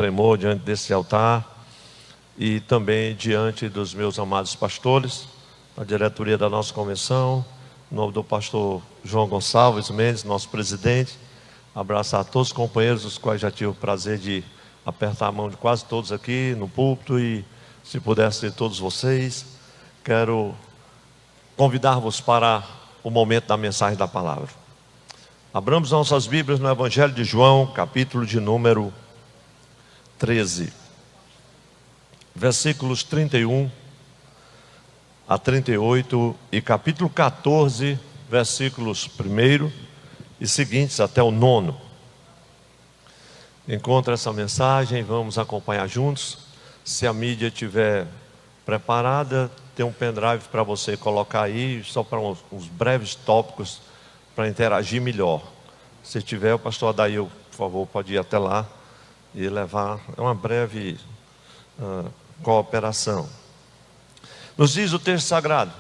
tremor diante desse altar e também diante dos meus amados pastores, a diretoria da nossa convenção, em nome do pastor João Gonçalves Mendes, nosso presidente. Abraçar todos os companheiros, os quais já tive o prazer de apertar a mão de quase todos aqui no púlpito, e se pudesse de todos vocês. Quero convidar-vos para o momento da mensagem da palavra. Abramos nossas Bíblias no Evangelho de João, capítulo de número 13, versículos 31 a 38 e capítulo 14, versículos 1 e seguintes até o 9. Encontra essa mensagem, vamos acompanhar juntos. Se a mídia estiver preparada, tem um pendrive para você colocar aí, só para uns breves tópicos para interagir melhor. Se tiver, o pastor Adail, por favor, pode ir até lá e levar uma breve cooperação. Nos diz o texto sagrado,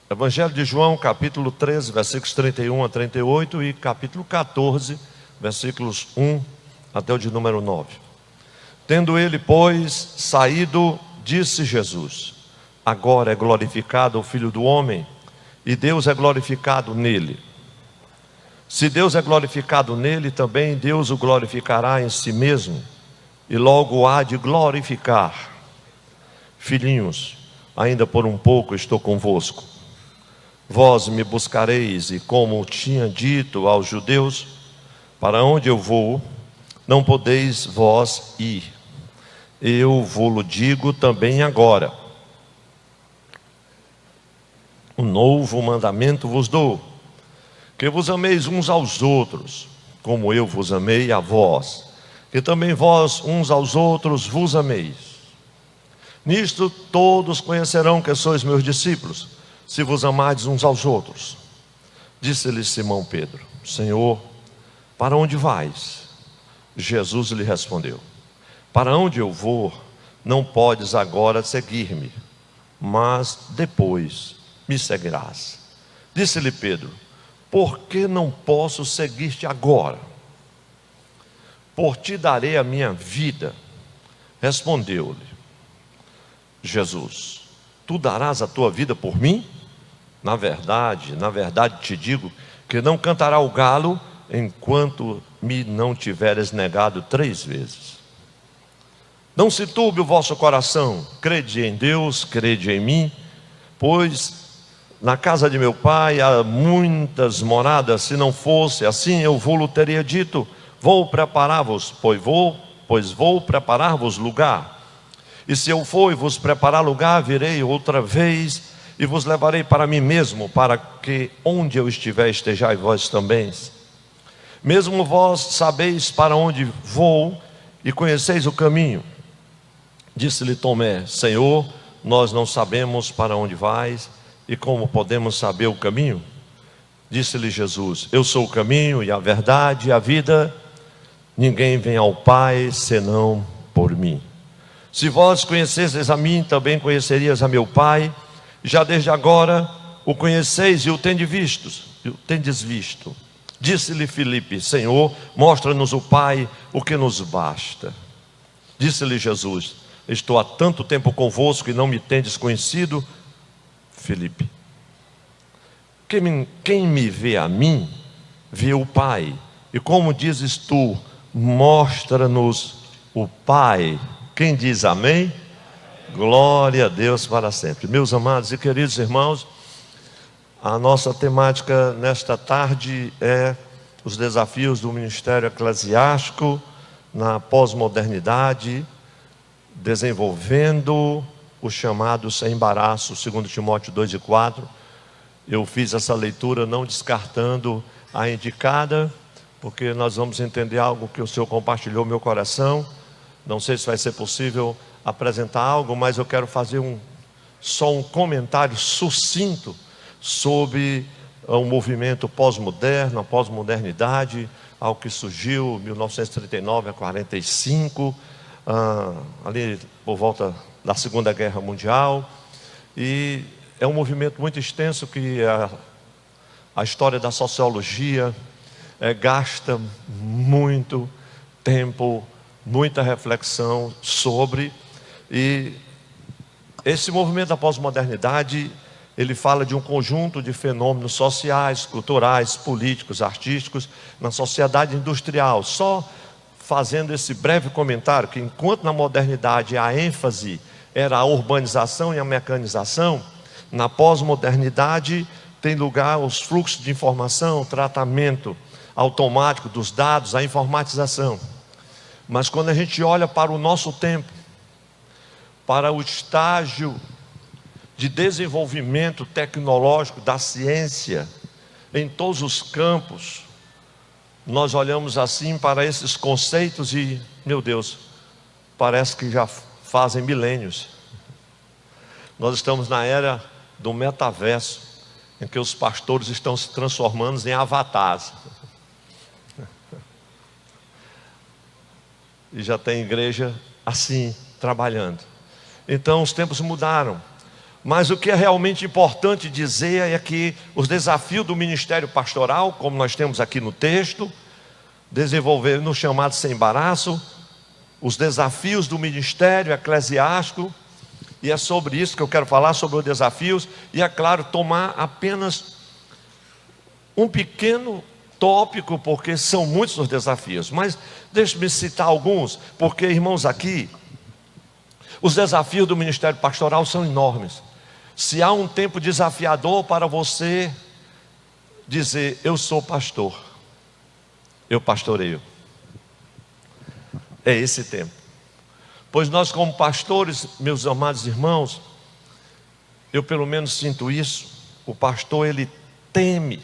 Evangelho de João, capítulo 13, versículos 31 a 38 e capítulo 14, versículos 1 até o de número 9. Tendo ele, pois, saído, disse Jesus: agora é glorificado o Filho do Homem, e Deus é glorificado nele. Se Deus é glorificado nele, também Deus o glorificará em si mesmo, e logo o há de glorificar. Filhinhos, ainda por um pouco estou convosco. Vós me buscareis, e como tinha dito aos judeus, para onde eu vou, não podeis vós ir. Eu vou-lo digo também agora. Um novo mandamento vos dou, que vos ameis uns aos outros, como eu vos amei a vós, que também vós uns aos outros vos ameis. Nisto todos conhecerão que sois meus discípulos, se vos amardes uns aos outros. Disse-lhe Simão Pedro: Senhor, para onde vais? Jesus lhe respondeu: para onde eu vou, não podes agora seguir-me, mas depois me seguirás. Disse-lhe Pedro: por que não posso seguir-te agora? Por ti darei a minha vida. Respondeu-lhe Jesus: tu darás a tua vida por mim? Na verdade te digo que não cantará o galo enquanto me não tiveres negado 3 vezes. Não se turbe o vosso coração, crede em Deus, crede em mim, pois na casa de meu pai há muitas moradas. Se não fosse assim, eu vou-lhe teria dito: vou preparar-vos, pois vou preparar-vos lugar. E se eu for e vos preparar lugar, virei outra vez e vos levarei para mim mesmo, para que onde eu estiver, estejais vós também. Mesmo vós sabeis para onde vou e conheceis o caminho. Disse-lhe Tomé: Senhor, nós não sabemos para onde vais, e como podemos saber o caminho? Disse-lhe Jesus: eu sou o caminho e a verdade e a vida. Ninguém vem ao Pai senão por mim. Se vós conhecesseis a mim, também conhecerias a meu Pai. Já desde agora o conheceis e o tendes visto. Disse-lhe Filipe: Senhor, mostra-nos o Pai, o que nos basta. Disse-lhe Jesus: estou há tanto tempo convosco e não me tendes conhecido, Filipe. Quem me vê a mim, vê o Pai. E como dizes tu, mostra-nos o Pai. Quem diz amém? Glória a Deus para sempre. Meus amados e queridos irmãos, a nossa temática nesta tarde é os desafios do ministério eclesiástico na pós-modernidade, desenvolvendo o chamado sem embaraço, 2 Timóteo 2:4. Eu fiz essa leitura não descartando a indicada, porque nós vamos entender algo que o Senhor compartilhou no meu coração. Não sei se vai ser possível apresentar algo, mas eu quero fazer só um comentário sucinto sobre o movimento pós-moderno, a pós-modernidade, algo que surgiu em 1939 a 45, ali por volta da Segunda Guerra Mundial. E é um movimento muito extenso que a história da sociologia gasta muito tempo muita reflexão sobre. E esse movimento da pós-modernidade, ele fala de um conjunto de fenômenos sociais, culturais, políticos, artísticos na sociedade industrial. Só fazendo esse breve comentário, que enquanto na modernidade a ênfase era a urbanização e a mecanização, na pós-modernidade tem lugar os fluxos de informação, o tratamento automático dos dados, a informatização. Mas quando a gente olha para o nosso tempo, para o estágio de desenvolvimento tecnológico da ciência em todos os campos, nós olhamos assim para esses conceitos e, meu Deus, parece que já fazem milênios. Nós estamos na era do metaverso, em que os pastores estão se transformando em avatares. E já tem igreja assim, trabalhando. Então os tempos mudaram. Mas o que é realmente importante dizer é que os desafios do ministério pastoral, como nós temos aqui no texto, desenvolver no chamado sem embaraço, os desafios do ministério eclesiástico, e é sobre isso que eu quero falar, sobre os desafios, e é claro, tomar apenas um pequeno tópico, porque são muitos os desafios, mas deixe-me citar alguns, porque irmãos, aqui, os desafios do ministério pastoral são enormes. Se há um tempo desafiador para você dizer, eu sou pastor, eu pastoreio, é esse tempo. Pois nós como pastores, meus amados irmãos, eu pelo menos sinto isso, o pastor ele teme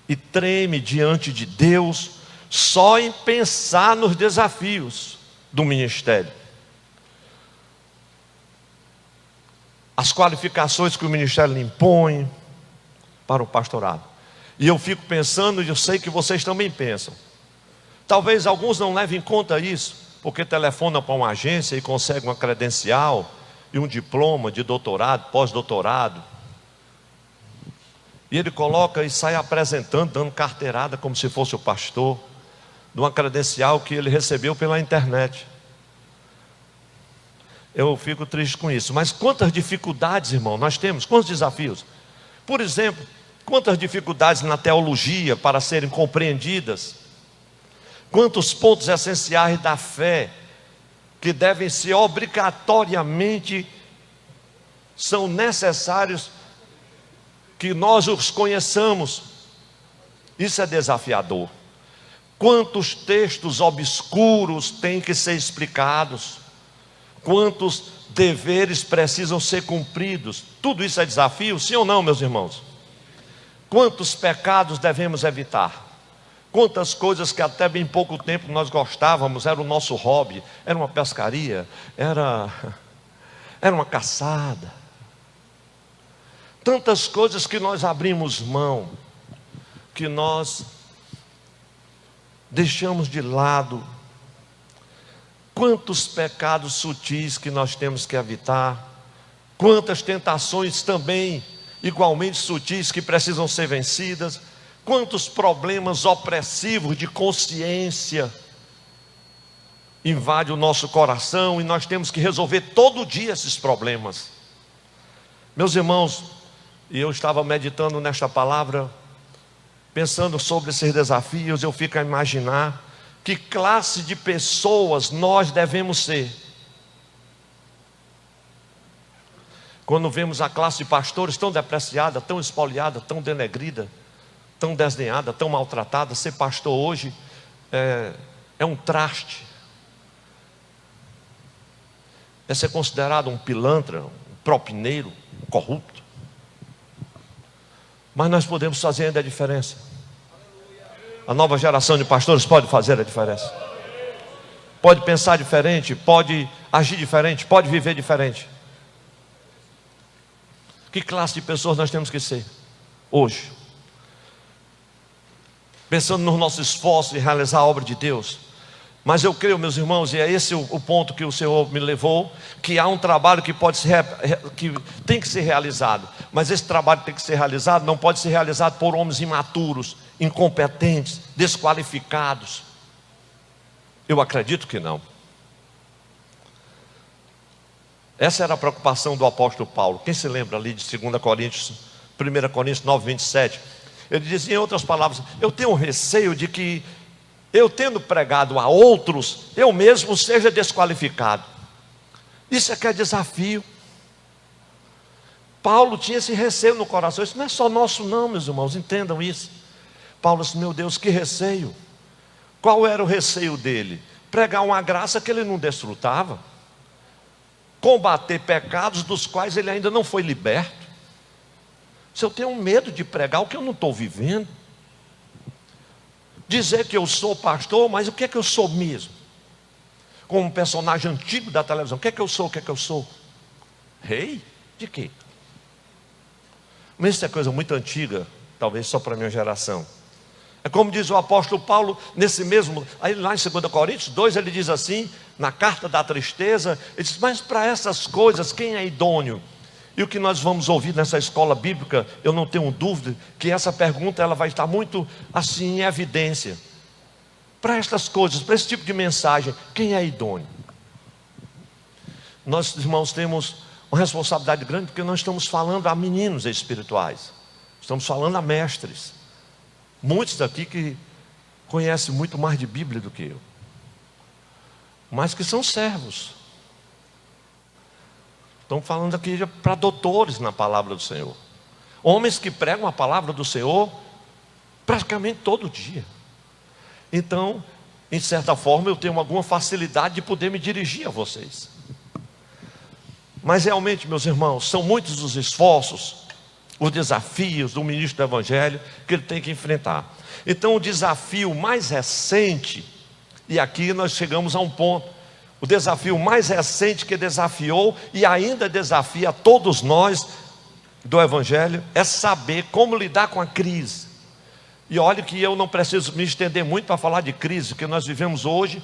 e treme diante de Deus, só em pensar nos desafios do ministério. As qualificações que o ministério lhe impõe para o pastorado. E eu fico pensando, e eu sei que vocês também pensam. Talvez alguns não levem em conta isso, porque telefona para uma agência e consegue uma credencial e um diploma de doutorado, pós-doutorado. E ele coloca e sai apresentando, dando carteirada como se fosse o pastor, de uma credencial que ele recebeu pela internet. Eu fico triste com isso. Mas quantas dificuldades, irmão, nós temos, quantos desafios? Por exemplo, quantas dificuldades na teologia para serem compreendidas? Quantos pontos essenciais da fé que devem ser obrigatoriamente, são necessários que nós os conheçamos? Isso é desafiador. Quantos textos obscuros têm que ser explicados? Quantos deveres precisam ser cumpridos? Tudo isso é desafio, sim ou não, meus irmãos? Quantos pecados devemos evitar? Quantas coisas que até bem pouco tempo nós gostávamos, era o nosso hobby, era uma pescaria, era uma caçada. Tantas coisas que nós abrimos mão, que nós deixamos de lado. Quantos pecados sutis que nós temos que evitar, quantas tentações também igualmente sutis que precisam ser vencidas, quantos problemas opressivos de consciência invadem o nosso coração e nós temos que resolver todo dia esses problemas. Meus irmãos, e eu estava meditando nesta palavra, pensando sobre esses desafios, eu fico a imaginar que classe de pessoas nós devemos ser. Quando vemos a classe de pastores tão depreciada, tão espoliada, tão denegrida, tão desdenhada, tão maltratada, ser pastor hoje é um traste. É ser considerado um pilantra, um propineiro, um corrupto. Mas nós podemos fazer ainda a diferença. A nova geração de pastores pode fazer a diferença. Pode pensar diferente, pode agir diferente, pode viver diferente. Que classe de pessoas nós temos que ser hoje? Pensando no nosso esforço em realizar a obra de Deus. Mas eu creio, meus irmãos, e é esse o ponto que o Senhor me levou, que há um trabalho que que tem que ser realizado. Mas esse trabalho tem que ser realizado, não pode ser realizado por homens imaturos, incompetentes, desqualificados. Eu acredito que não. Essa era a preocupação do apóstolo Paulo. Quem se lembra ali de 2 Coríntios, 1 Coríntios 9, 27? Ele dizia, em outras palavras, eu tenho receio de que eu, tendo pregado a outros, eu mesmo seja desqualificado. Isso é que é desafio. Paulo tinha esse receio no coração. Isso não é só nosso não, meus irmãos, entendam isso. Paulo disse, meu Deus, que receio. Qual era o receio dele? Pregar uma graça que ele não desfrutava, combater pecados dos quais ele ainda não foi liberto. Se eu tenho medo de pregar o que eu não estou vivendo, dizer que eu sou pastor, mas o que é que eu sou mesmo? Como um personagem antigo da televisão, o que é que eu sou? O que é que eu sou? Rei? De quê? Mas isso é coisa muito antiga, talvez só para a minha geração. É como diz o apóstolo Paulo, nesse mesmo, aí lá em 2 Coríntios 2, ele diz assim, na carta da tristeza, ele diz, mas para essas coisas, quem é idôneo? E o que nós vamos ouvir nessa escola bíblica, eu não tenho dúvida, que essa pergunta ela vai estar muito assim em evidência. Para estas coisas, para esse tipo de mensagem, quem é idôneo? Nós, irmãos, temos uma responsabilidade grande, porque nós estamos falando a meninos espirituais, estamos falando a mestres. Muitos daqui que conhecem muito mais de Bíblia do que eu, mas que são servos. Estamos falando aqui para doutores na palavra do Senhor, homens que pregam a palavra do Senhor praticamente todo dia. Então, em certa forma, eu tenho alguma facilidade de poder me dirigir a vocês. Mas realmente, meus irmãos, são muitos os esforços, os desafios do ministro do Evangelho que ele tem que enfrentar. Então o desafio mais recente, e aqui nós chegamos a um ponto, o desafio mais recente que desafiou e ainda desafia todos nós do Evangelho, é saber como lidar com a crise. E olha que eu não preciso me estender muito para falar de crise, que nós vivemos hoje.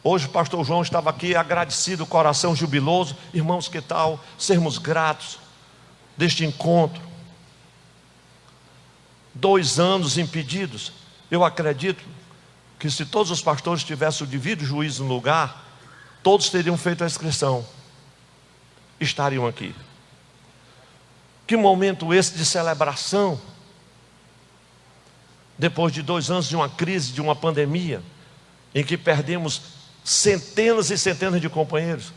Hoje o pastor João estava aqui agradecido, coração jubiloso. Irmãos, que tal sermos gratos deste encontro? 2 anos impedidos. Eu acredito que se todos os pastores tivessem o devido juízo no lugar, todos teriam feito a inscrição, estariam aqui. Que momento esse de celebração, depois de 2 anos de uma crise, de uma pandemia, em que perdemos centenas e centenas de companheiros.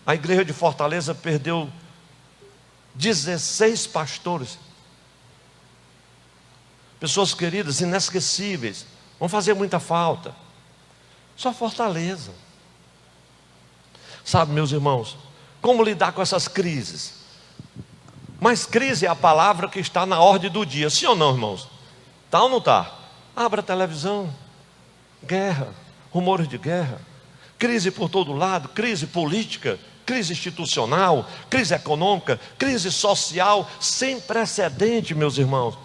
A igreja de Fortaleza perdeu 16 pastores, pessoas queridas, inesquecíveis, vão fazer muita falta. Só Fortaleza. Sabe, meus irmãos, como lidar com essas crises? Mas crise é a palavra que está na ordem do dia, sim ou não, irmãos? Está ou não está? Abra a televisão, guerra, rumores de guerra, crise por todo lado, crise política, crise institucional, crise econômica, crise social, sem precedente, meus irmãos.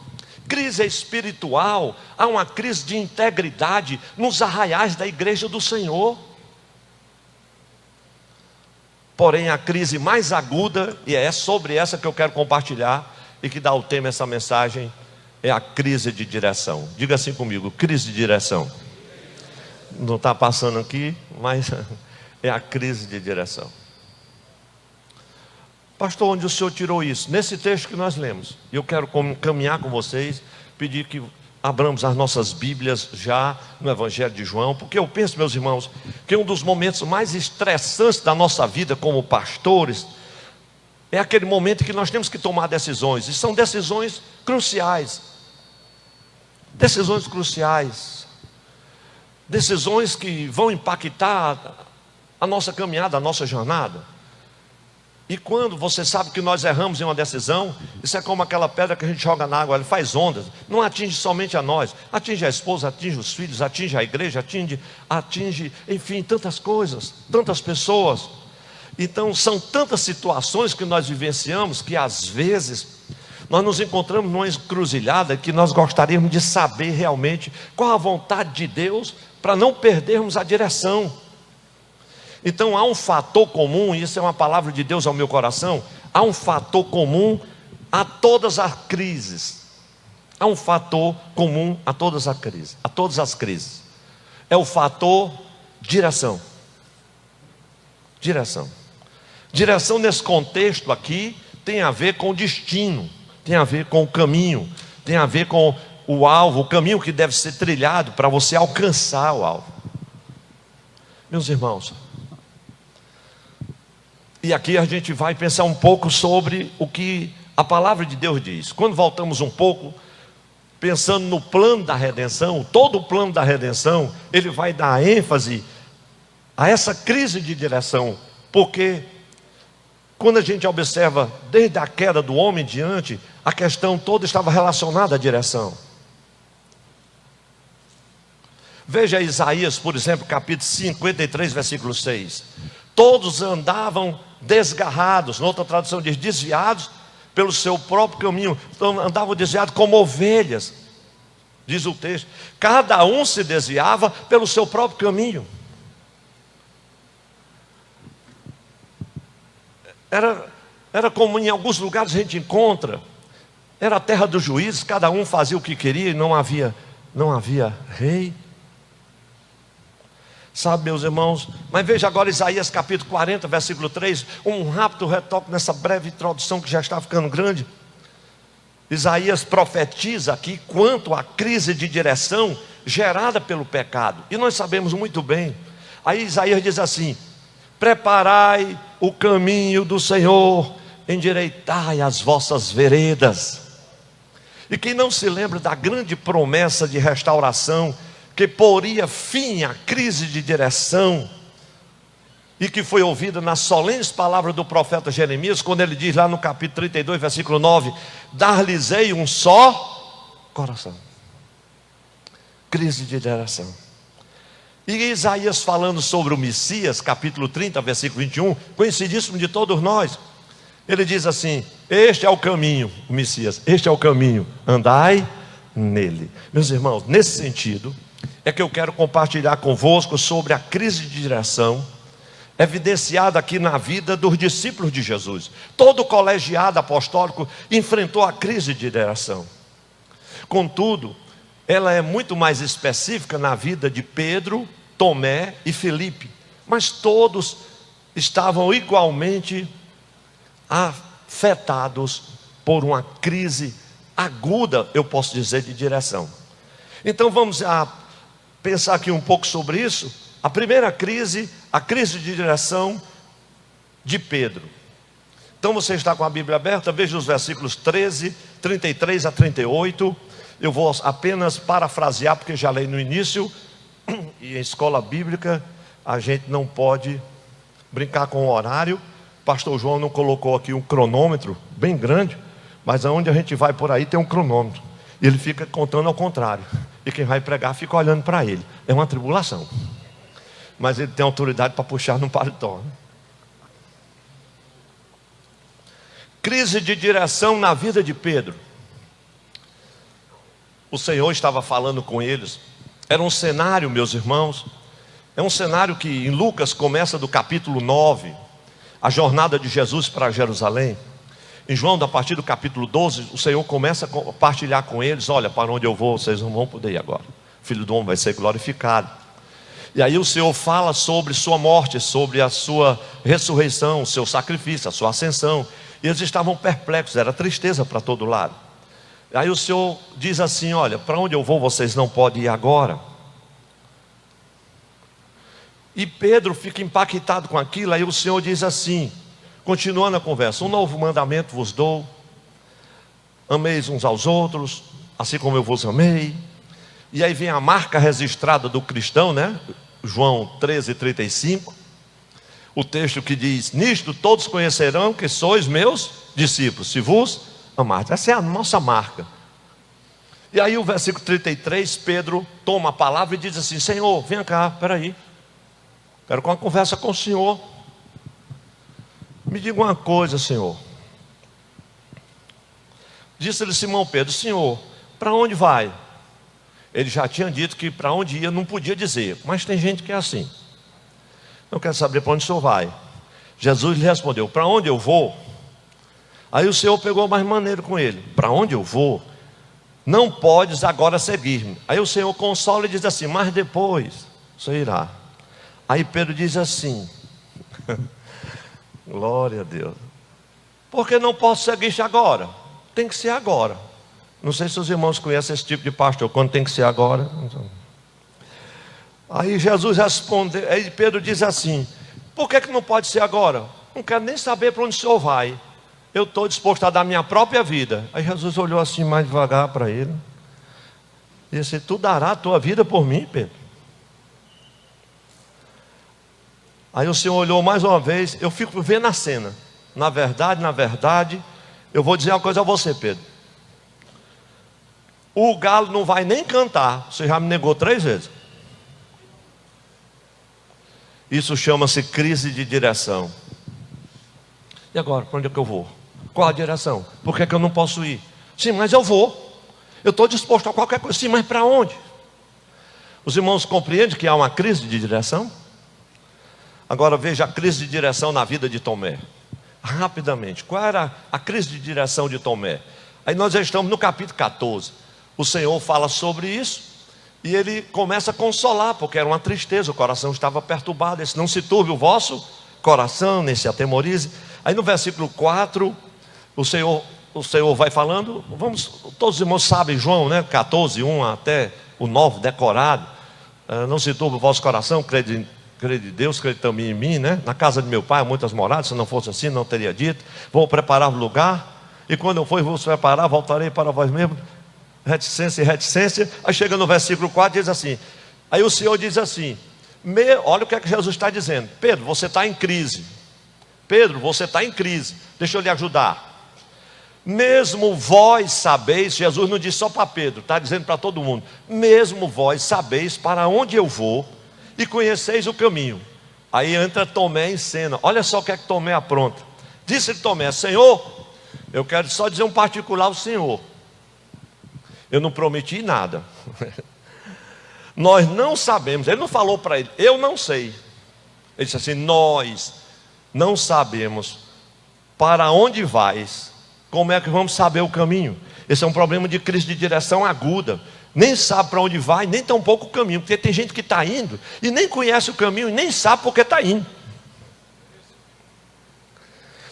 Crise espiritual, há uma crise de integridade nos arraiais da igreja do Senhor. Porém, a crise mais aguda, e é sobre essa que eu quero compartilhar, e que dá o tema essa mensagem, é a crise de direção. Diga assim comigo, crise de direção. Não está passando aqui, mas é a crise de direção. Pastor, onde o senhor tirou isso? Nesse texto que nós lemos. E eu quero caminhar com vocês, pedir que abramos as nossas Bíblias já no Evangelho de João, porque eu penso, meus irmãos, que um dos momentos mais estressantes da nossa vida como pastores é aquele momento que nós temos que tomar decisões, e são decisões cruciais. Decisões cruciais. Decisões que vão impactar a nossa caminhada, a nossa jornada. E quando você sabe que nós erramos em uma decisão, isso é como aquela pedra que a gente joga na água, ela faz ondas, não atinge somente a nós, atinge a esposa, atinge os filhos, atinge a igreja, atinge, enfim, tantas coisas, tantas pessoas. Então são tantas situações que nós vivenciamos, que às vezes nós nos encontramos numa encruzilhada que nós gostaríamos de saber realmente qual a vontade de Deus, para não perdermos a direção. Então há um fator comum, e isso é uma palavra de Deus ao meu coração, há um fator comum a todas as crises. Há um fator comum a todas as crises. É o fator direção. Direção. Direção nesse contexto aqui tem a ver com o destino, tem a ver com o caminho, tem a ver com o alvo, o caminho que deve ser trilhado para você alcançar o alvo. Meus irmãos, e aqui a gente vai pensar um pouco sobre o que a palavra de Deus diz. Quando voltamos um pouco, pensando no plano da redenção, todo o plano da redenção, ele vai dar ênfase a essa crise de direção, porque quando a gente observa desde a queda do homem em diante, a questão toda estava relacionada à direção. Veja Isaías, por exemplo, capítulo 53, versículo 6. Todos andavam desgarrados, noutra tradução diz desviados pelo seu próprio caminho, então, andavam desviados como ovelhas, diz o texto. Cada um se desviava pelo seu próprio caminho. Era como em alguns lugares a gente encontra, era a terra dos juízes, cada um fazia o que queria e não havia rei. Sabe, meus irmãos, mas veja agora Isaías capítulo 40, versículo 3, um rápido retoque nessa breve introdução que já está ficando grande. Isaías profetiza aqui quanto à crise de direção gerada pelo pecado, e nós sabemos muito bem. Aí Isaías diz assim: preparai o caminho do Senhor, endireitai as vossas veredas. E quem não se lembra da grande promessa de restauração que poria fim à crise de direção, e que foi ouvida nas solenes palavras do profeta Jeremias, quando ele diz lá no capítulo 32, versículo 9: dar-lhes-ei um só coração. Crise de direção. E Isaías falando sobre o Messias, capítulo 30, versículo 21, conhecidíssimo de todos nós, ele diz assim: este é o caminho, o Messias, este é o caminho, andai nele. Meus irmãos, nesse sentido é que eu quero compartilhar convosco sobre a crise de direção evidenciada aqui na vida dos discípulos de Jesus. Todo o colegiado apostólico enfrentou a crise de direção. Contudo, ela é muito mais específica na vida de Pedro, Tomé e Filipe, mas todos estavam igualmente afetados por uma crise aguda, eu posso dizer, de direção. Então vamos pensar aqui um pouco sobre isso. A primeira crise, a crise de direção de Pedro. Então você está com a Bíblia aberta, veja os versículos 13, 33 a 38. Eu vou apenas parafrasear, porque já leio no início, e em escola bíblica a gente não pode brincar com o horário. Pastor João não colocou aqui um cronômetro bem grande, mas aonde a gente vai por aí tem um cronômetro, e ele fica contando ao contrário, e quem vai pregar fica olhando para ele. É uma tribulação, mas ele tem autoridade para puxar no paletó. Crise de direção na vida de Pedro. O Senhor estava falando com eles. Era um cenário, meus irmãos, é um cenário que em Lucas começa do capítulo 9, a jornada de Jesus para Jerusalém. Em João, a partir do capítulo 12, o Senhor começa a compartilhar com eles: olha, para onde eu vou, vocês não vão poder ir agora. O Filho do Homem vai ser glorificado. E aí o Senhor fala sobre sua morte, sobre a sua ressurreição, o seu sacrifício, a sua ascensão. E eles estavam perplexos, era tristeza para todo lado. Aí o Senhor diz assim: olha, para onde eu vou vocês não podem ir agora. E Pedro fica impactado com aquilo. Aí o Senhor diz assim, continuando a conversa: um novo mandamento vos dou, ameis uns aos outros, assim como eu vos amei. E aí vem a marca registrada do cristão, né? João 13, 35. O texto que diz: nisto todos conhecerão que sois meus discípulos, se vos amardes. Essa é a nossa marca. E aí o versículo 33, Pedro toma a palavra e diz assim: Senhor, vem cá, peraí, quero uma conversa com o Senhor. Me diga uma coisa, Senhor. Disse-lhe Simão Pedro: Senhor, para onde vai? Ele já tinha dito que para onde ia não podia dizer, mas tem gente que é assim. Eu quero saber para onde o Senhor vai. Jesus lhe respondeu: para onde eu vou? Aí o Senhor pegou mais maneiro com ele: para onde eu vou, não podes agora seguir-me. Aí o Senhor consola e diz assim: mas depois você irá. Aí Pedro diz assim: Glória a Deus. Porque não posso seguir isso agora. Tem que ser agora. Não sei se os irmãos conhecem esse tipo de pastor. Quando tem que ser agora. Aí Jesus responde. Aí Pedro diz assim: por que não pode ser agora? Não quero nem saber para onde o senhor vai. Eu estou disposto a dar minha própria vida. Aí Jesus olhou assim mais devagar para ele e disse: tu dará a tua vida por mim, Pedro? Aí o Senhor olhou mais uma vez. Eu fico vendo a cena. Na verdade, eu vou dizer uma coisa a você, Pedro. O galo não vai nem cantar. Você já me negou 3 vezes. Isso chama-se crise de direção. E agora, para onde é que eu vou? Qual a direção? Por que é que eu não posso ir? Sim, mas eu vou. Eu estou disposto a qualquer coisa. Sim, mas para onde? Os irmãos compreendem que há uma crise de direção? Agora veja a crise de direção na vida de Tomé. Rapidamente, qual era a crise de direção de Tomé? Aí nós já estamos no capítulo 14. O Senhor fala sobre isso e ele começa a consolar, porque era uma tristeza, o coração estava perturbado. Ele disse: não se turbe o vosso coração, nem se atemorize. Aí no versículo 4, o Senhor vai falando. Todos os irmãos sabem João, né? 14, 1 até o 9, decorado. Não se turbe o vosso coração, crede em Deus, crede também em mim, né? Na casa de meu pai há muitas moradas. Se não fosse assim, não teria dito. Vou preparar o lugar, e quando eu for vos preparar, voltarei para vós mesmos. Reticência. Aí chega no versículo 4 e diz assim. Aí o Senhor diz assim: olha o que é que Jesus está dizendo. Pedro, você está em crise. Pedro, você está em crise. Deixa eu lhe ajudar. Mesmo vós sabeis. Jesus não diz só para Pedro, está dizendo para todo mundo. Mesmo vós sabeis para onde eu vou e conheceis o caminho. Aí entra Tomé em cena. Olha só o que é que Tomé apronta. Disse-lhe Tomé: Senhor, eu quero só dizer um particular ao Senhor. Eu não prometi nada. Nós não sabemos. Ele não falou para ele: eu não sei. Ele disse assim: nós não sabemos para onde vais. Como é que vamos saber o caminho? Esse é um problema de crise de direção aguda. Nem sabe para onde vai, nem tampouco o caminho. Porque tem gente que está indo e nem conhece o caminho e nem sabe porque está indo.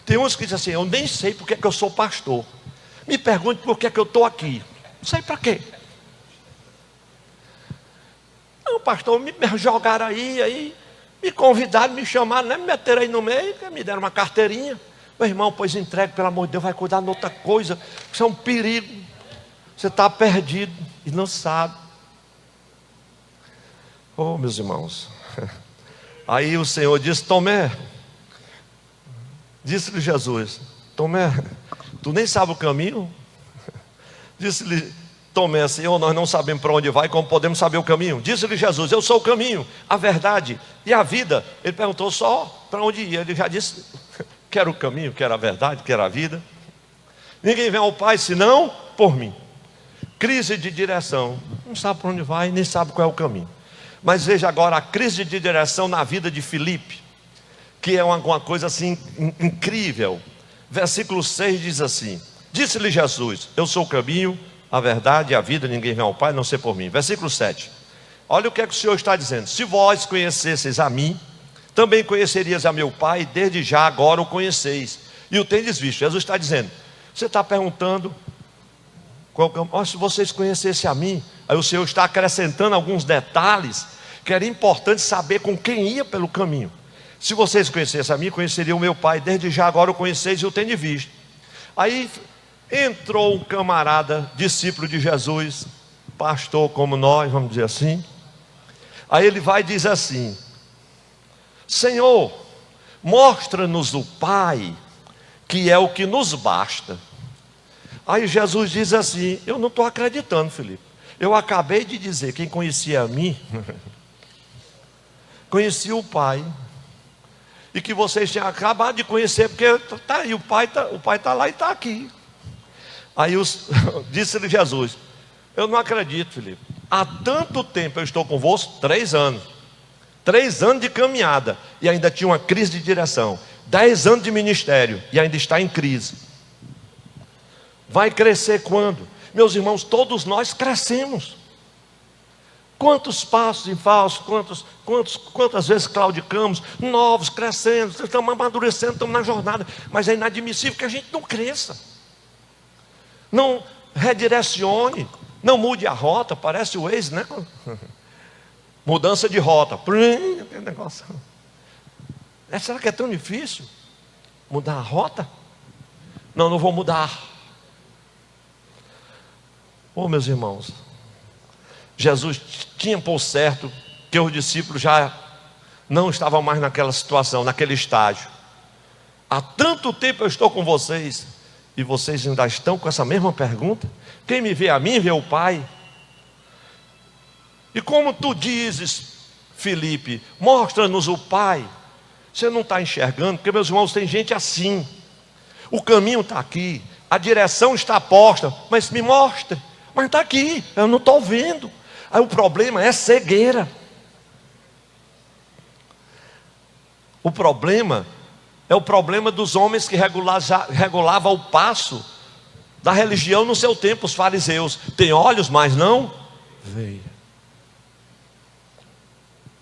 Tem uns que dizem assim: eu nem sei porque que eu sou pastor. Me pergunte por que eu estou aqui. Não sei para quê. Não, pastor, me jogaram aí me convidaram, me chamaram, né? Me meteram aí no meio, me deram uma carteirinha. Meu irmão, pois entregue, pelo amor de Deus, vai cuidar de outra coisa. Isso é um perigo. Você está perdido e não sabe. Oh, meus irmãos. Aí o Senhor disse: Tomé, disse-lhe Jesus: Tomé, tu nem sabe o caminho? Disse-lhe Tomé: Senhor, nós não sabemos para onde vai, como podemos saber o caminho? Disse-lhe Jesus: eu sou o caminho, a verdade e a vida. Ele perguntou só para onde ia. Ele já disse que era o caminho, que era a verdade, que era a vida. Ninguém vem ao Pai senão por mim. Crise de direção. Não sabe para onde vai, nem sabe qual é o caminho. Mas veja agora a crise de direção na vida de Filipe, que é uma coisa assim incrível. Versículo 6 diz assim: disse-lhe Jesus: eu sou o caminho, a verdade e a vida, ninguém vem ao Pai, não ser por mim. Versículo 7. Olha o que é que o Senhor está dizendo: se vós conhecesseis a mim, também conhecerias a meu Pai, desde já agora o conheceis, e o tendes visto. Jesus está dizendo, você está perguntando, se vocês conhecessem a mim. Aí o Senhor está acrescentando alguns detalhes, que era importante saber com quem ia pelo caminho. Se vocês conhecessem a mim, conheceriam o meu Pai, desde já agora o conheceis e o tendes visto. Aí entrou um camarada, discípulo de Jesus, pastor como nós, vamos dizer assim. Aí ele vai e diz assim: Senhor, mostra-nos o Pai, que é o que nos basta. Aí Jesus diz assim: eu não estou acreditando, Felipe. Eu acabei de dizer, quem conhecia a mim conhecia o Pai, e que vocês tinham acabado de conhecer, porque está aí, o Pai está lá e está aqui. Aí disse-lhe Jesus: eu não acredito, Felipe. Há tanto tempo eu estou convosco, 3 anos. 3 anos de caminhada e ainda tinha uma crise de direção. 10 anos de ministério e ainda está em crise. Vai crescer quando? Meus irmãos, todos nós crescemos. Quantos passos em falso, quantas vezes claudicamos, novos, crescendo, estamos amadurecendo, estamos na jornada, mas é inadmissível que a gente não cresça, não redirecione, não mude a rota. Parece o Waze, né? Mudança de rota, aquele negócio. Será que é tão difícil mudar a rota? Não, não vou mudar. Meus irmãos, Jesus tinha por certo que os discípulos já não estavam mais naquela situação, naquele estágio. Há tanto tempo eu estou com vocês e vocês ainda estão com essa mesma pergunta? Quem me vê a mim, vê o Pai. E como tu dizes, Filipe, mostra-nos o Pai. Você não está enxergando, porque, meus irmãos, tem gente assim. O caminho está aqui, a direção está posta, mas me mostre. Mas está aqui, eu não estou vendo. Aí o problema é cegueira. O problema é o problema dos homens que regulavam o passo da religião no seu tempo, os fariseus. Tem olhos, mas não veem.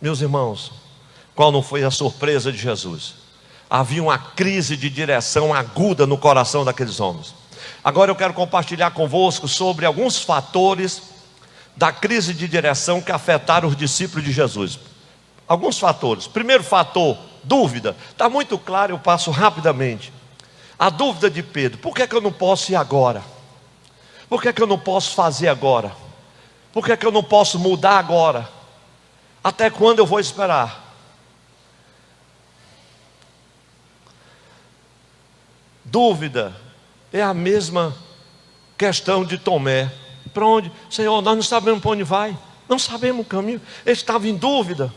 Meus irmãos, qual não foi a surpresa de Jesus? Havia uma crise de direção aguda no coração daqueles homens. Agora eu quero compartilhar convosco sobre alguns fatores da crise de direção que afetaram os discípulos de Jesus. Alguns fatores. Primeiro fator, dúvida. Está muito claro, eu passo rapidamente. A dúvida de Pedro: por que é que eu não posso ir agora? Por que é que eu não posso fazer agora? Por que é que eu não posso mudar agora? Até quando eu vou esperar? Dúvida é a mesma questão de Tomé. Para onde? Senhor, nós não sabemos para onde vai, não sabemos o caminho. Ele estava em dúvida.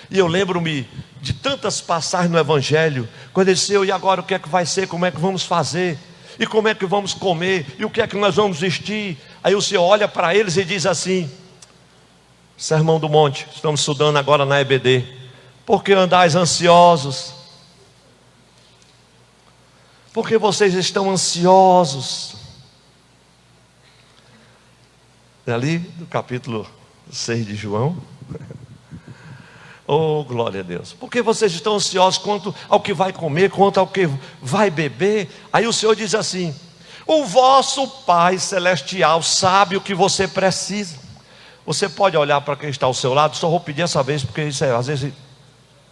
E eu lembro-me de tantas passagens no Evangelho, quando ele disse: e agora o que é que vai ser? Como é que vamos fazer? E como é que vamos comer? E o que é que nós vamos vestir? Aí o Senhor olha para eles e diz assim: Sermão do Monte, estamos estudando agora na EBD. Por que andais ansiosos? Porque vocês estão ansiosos. É ali do capítulo 6 de João. Oh, glória a Deus. Porque vocês estão ansiosos quanto ao que vai comer, quanto ao que vai beber. Aí o Senhor diz assim: o vosso Pai Celestial sabe o que você precisa. Você pode olhar para quem está ao seu lado. Só vou pedir essa vez, porque isso às vezes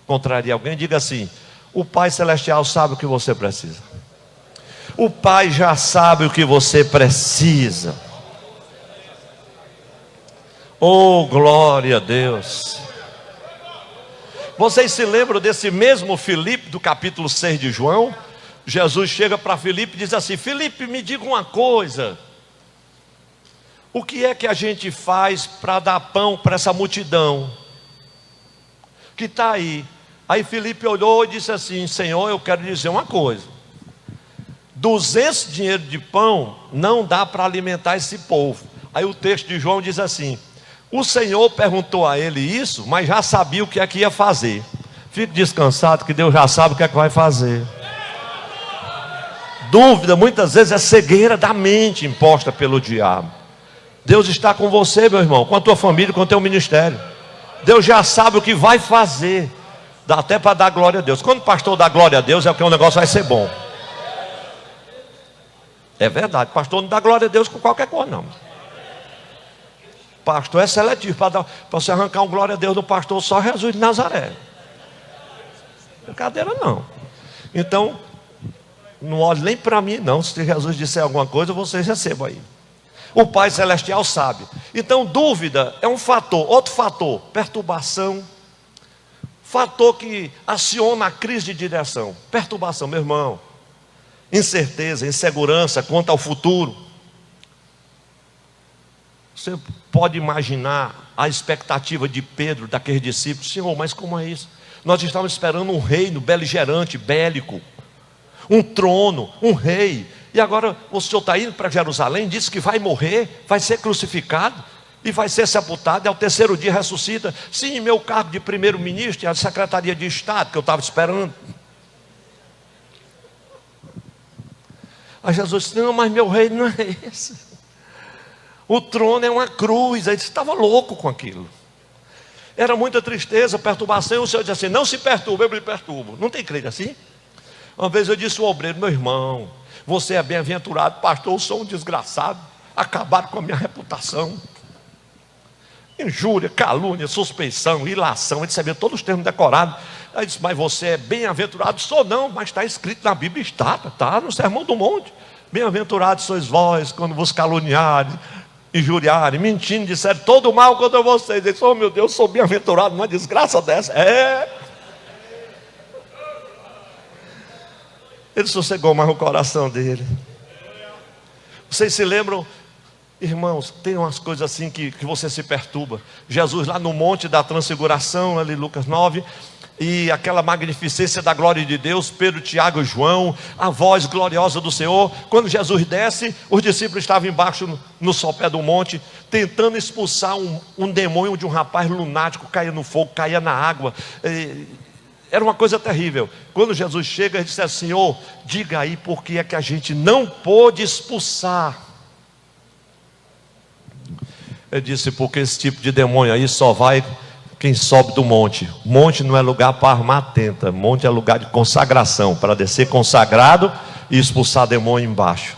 contraria alguém. Diga assim: o Pai Celestial sabe o que você precisa. O Pai já sabe o que você precisa. Oh, glória a Deus. Vocês se lembram desse mesmo Filipe do capítulo 6 de João? Jesus chega para Filipe e diz assim: Filipe, me diga uma coisa. O que é que a gente faz para dar pão para essa multidão que está aí? Aí Filipe olhou e disse assim: Senhor, eu quero dizer uma coisa. 200 dinheiros de pão não dá para alimentar esse povo. Aí o texto de João diz assim: o Senhor perguntou a ele isso, mas já sabia o que é que ia fazer. Fique descansado que Deus já sabe o que é que vai fazer. Dúvida muitas vezes é cegueira da mente imposta pelo diabo. Deus está com você, meu irmão, com a tua família, com o teu ministério. Deus já sabe o que vai fazer. Dá até para dar glória a Deus. Quando o pastor dá glória a Deus, é porque o negócio vai ser bom. É verdade, pastor não dá glória a Deus com qualquer coisa não. Pastor é seletivo, para você arrancar um glória a Deus do pastor, só Jesus de Nazaré. Brincadeira não. Então, não olhe nem para mim não. Se Jesus disser alguma coisa, vocês recebam aí. O Pai Celestial sabe. Então, dúvida é um fator. Outro fator, perturbação. Fator que aciona a crise de direção. Perturbação, meu irmão. Incerteza, insegurança quanto ao futuro. Você pode imaginar a expectativa de Pedro, daqueles discípulos: Senhor, mas como é isso? Nós estávamos esperando um reino beligerante, bélico, um trono, um rei, e agora o Senhor está indo para Jerusalém, disse que vai morrer, vai ser crucificado e vai ser sepultado, e ao terceiro dia ressuscita. Sim, meu cargo de primeiro-ministro e a secretaria de Estado que eu estava esperando. Aí Jesus disse: não, mas meu reino não é esse. O trono é uma cruz. Aí ele estava louco com aquilo. Era muita tristeza, perturbação, e o Senhor disse assim: não se perturbe, eu me perturbo. Não tem crente assim? Uma vez eu disse ao obreiro: meu irmão, você é bem-aventurado, pastor, eu sou um desgraçado, acabaram com a minha reputação. Injúria, calúnia, suspeição, ilação, ele sabia todos os termos decorados. Aí disse: mas você é bem-aventurado? Sou não, mas está escrito na Bíblia, está no Sermão do Monte. Bem-aventurados sois vós quando vos caluniarem, injuriarem, mentindo, disserem todo mal contra vocês. Ele disse: oh meu Deus, sou bem-aventurado numa desgraça dessa. Ele sossegou mais o coração dele. Vocês se lembram, irmãos, tem umas coisas assim que você se perturba. Jesus lá no Monte da Transfiguração, ali Lucas 9, e aquela magnificência da glória de Deus, Pedro, Tiago e João, a voz gloriosa do Senhor. Quando Jesus desce, os discípulos estavam embaixo no sopé do monte, tentando expulsar um demônio de um rapaz lunático, caía no fogo, caía na água. Era uma coisa terrível. Quando Jesus chega, ele disse: Senhor, diga aí por que é que a gente não pôde expulsar. Ele disse: porque esse tipo de demônio aí só vai quem sobe do monte. Monte não é lugar para armar tenta. Monte é lugar de consagração, para descer consagrado e expulsar demônio embaixo.